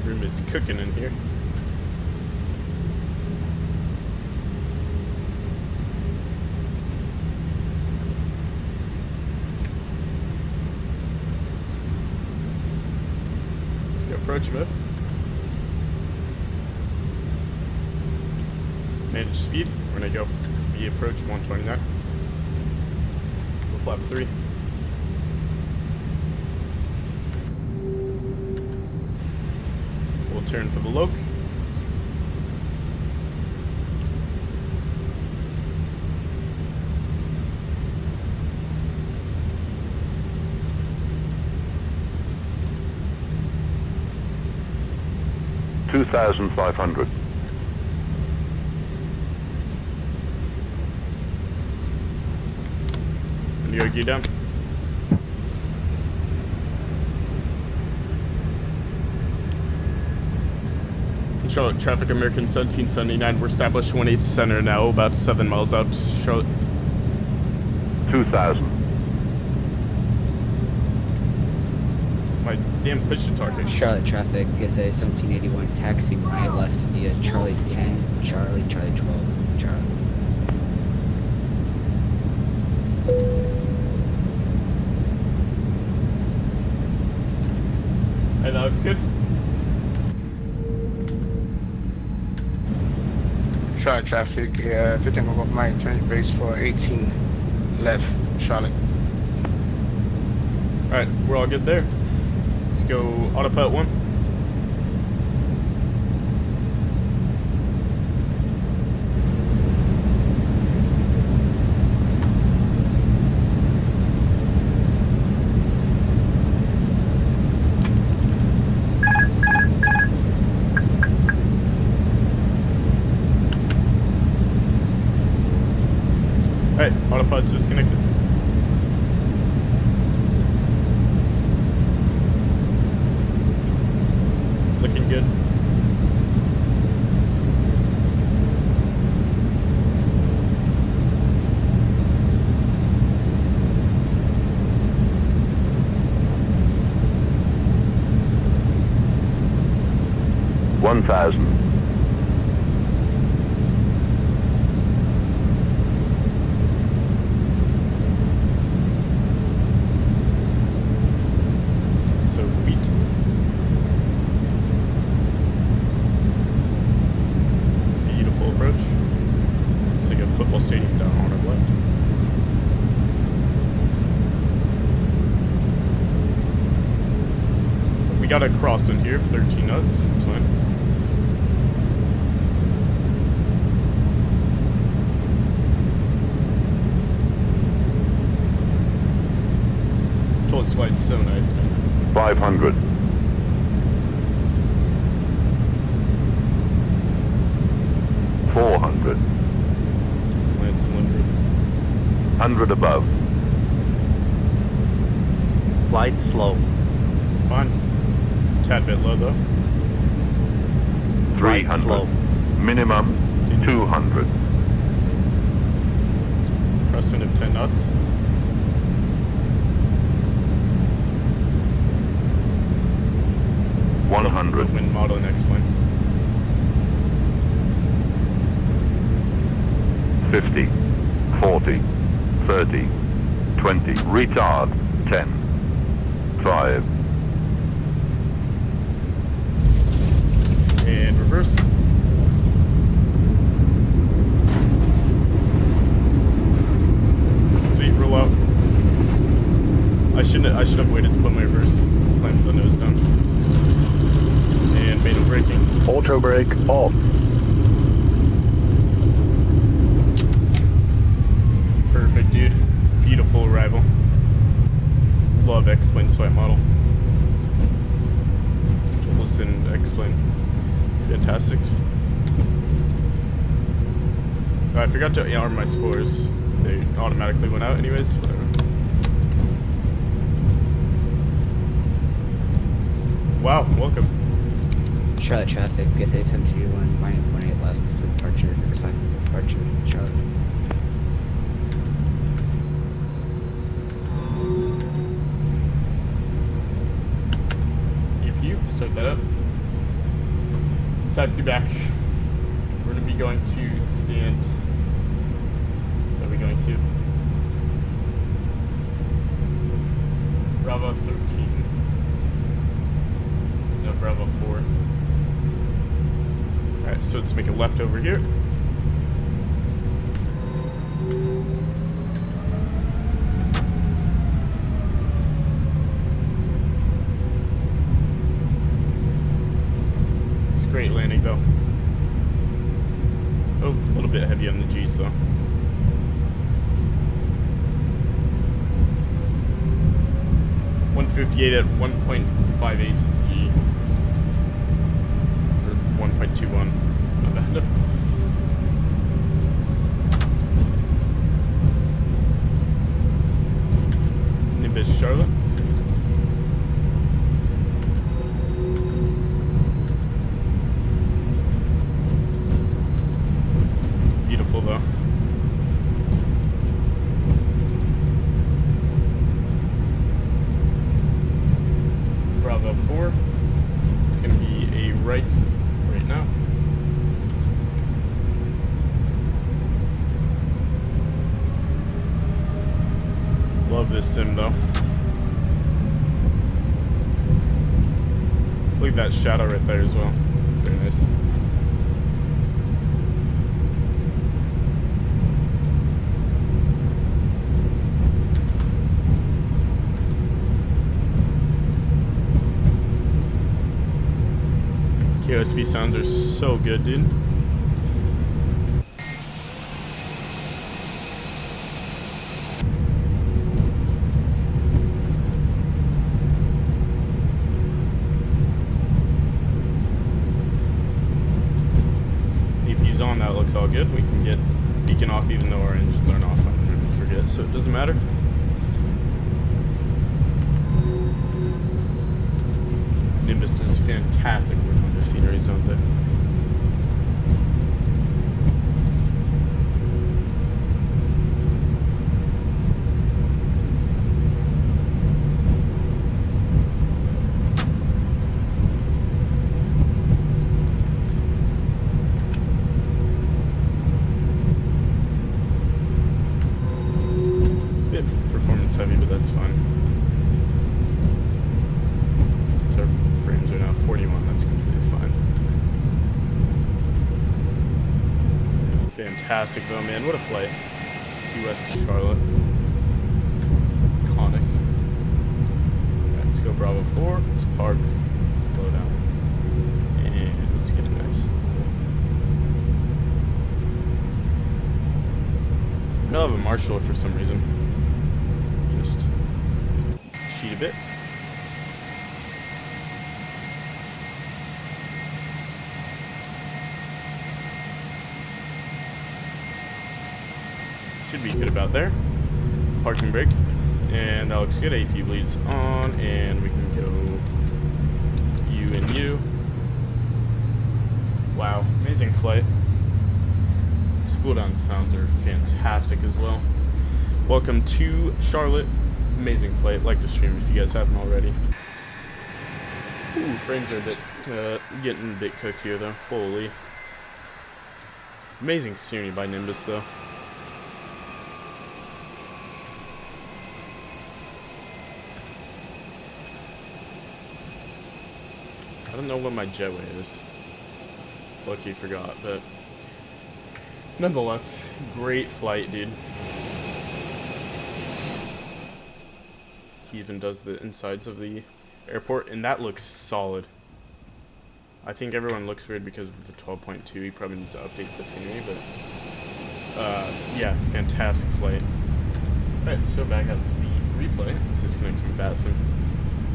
Room is cooking in here. Approach mode. Manage speed. We're gonna go via approach 129. We'll flap 3. We'll turn for the loc. $2,500. And you go gear down. Charlotte traffic, American 1779. We're established 18 center now, about 7 miles out. Charlotte. 2,000. My damn push to target. Charlotte traffic is a 1781 taxiing right left via Charlie 10, Charlie 12, Charlie. Hey, that looks good. Charlotte traffic, taking over Mike, turning base for 18 left, Charlotte. Alright, we're all good there. Let's go autopilot 1. Alright, autopilot's disconnected. Looking good. $1,000. got a crosswind here of 13 knots. It's fine. ToLiss flies so nice, man. 500. 400. Land some wind. 100 above. Flight slow. Fine. Tad bit low though. 300. Slow. Minimum 200. Crosswind of 10 knots. One hundred. Wind model and XPLANE. 50. 40. 30. 20. Retard. 10. 5. And reverse. Sweet, roll out. I should have waited to put my reverse. Slammed the nose down. And manual braking. Auto brake off. Perfect, dude. Beautiful arrival. Love XPLANE's flight model. Listen, XPLANE. Fantastic. I forgot to arm my spores. They automatically went out anyways. Whatever. Wow, welcome. Charlotte traffic, PSA 721, line 18 left for departure, X5 departure, Charlotte. EPU, start that up. Side seat back. We're going to be going to stand. What are we going to? Bravo 13. No, Bravo 4. Alright, so let's make a left over here. It's a great landing though. Oh, a little bit heavy on the G's though. .158 at 1.58 G. Or 1.21. Not bad. Nimbus Charlotte. Beautiful though. Bravo 4. It's going to be a right now. Love this sim though. Look at that shadow right there as well. Very nice. KOSP sounds are so good, dude. EPU's on, that looks all good. We can get beacon off even though our engines aren't off. I forget, so it doesn't matter. Nimbus does fantastic work on their sceneries, don't they? Bit performance heavy, but that's fine. So frames are now 41, that's completely fine. Fantastic though, man. What a flight. US to Charlotte. Iconic. Alright, let's go Bravo 4. Let's park. I don't have a marshaller for some reason. Just cheat a bit. Should be good about there. Parking brake. And that looks good. AP bleeds on, and we can go U and U. Wow, amazing flight. Spool down sounds are fantastic as well. Welcome to Charlotte. Amazing flight. Like the stream if you guys haven't already. Ooh, frames are a bit getting a bit cooked here though. Holy. Amazing scenery by Nimbus though. I don't know what my jetway is. Lucky forgot, but nonetheless, great flight, dude. He even does the insides of the airport, and that looks solid. I think everyone looks weird because of the 12.2. He probably needs to update the scenery, but yeah, fantastic flight. Alright, so back out to the replay. This is connected from Batson,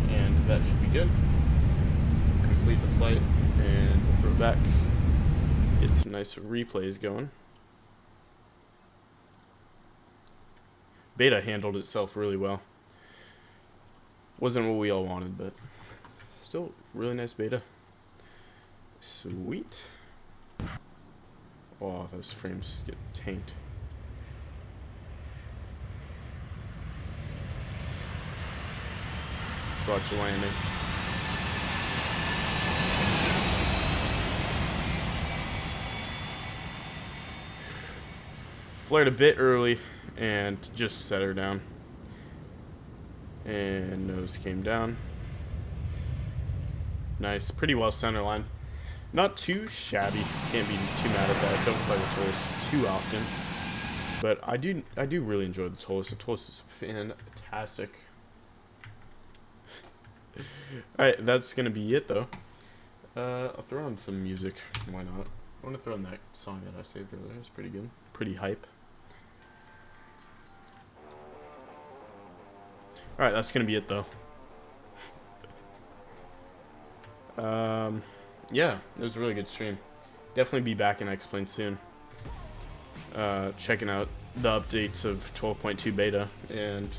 and that should be good. Complete the flight, and we'll throw it back. Get some nice replays going. Beta handled itself really well. Wasn't what we all wanted, but still really nice beta. Sweet. Oh, those frames get tanked. Let's watch the landing. Flared a bit early and just set her down. And nose came down. Nice, pretty well center line. Not too shabby. Can't be too mad at that. Don't play with ToLiss too often. But I do really enjoy the ToLiss. The ToLiss is fantastic. Alright, that's gonna be it though. I'll throw on some music. Why not? I want to throw in that song that I saved earlier. It's pretty good. Pretty hype. Alright, that's gonna be it though. Yeah, it was a really good stream. Definitely be back in XPLANE soon. Checking out the updates of 12.2 beta, and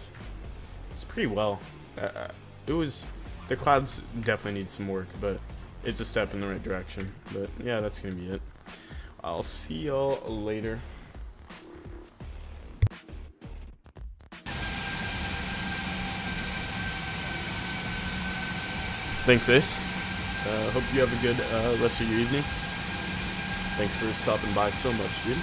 it's pretty well. The clouds definitely need some work, but it's a step in the right direction. But yeah, that's gonna be it. I'll see y'all later. Thanks, Ace. Hope you have a good rest of your evening. Thanks for stopping by so much, dude.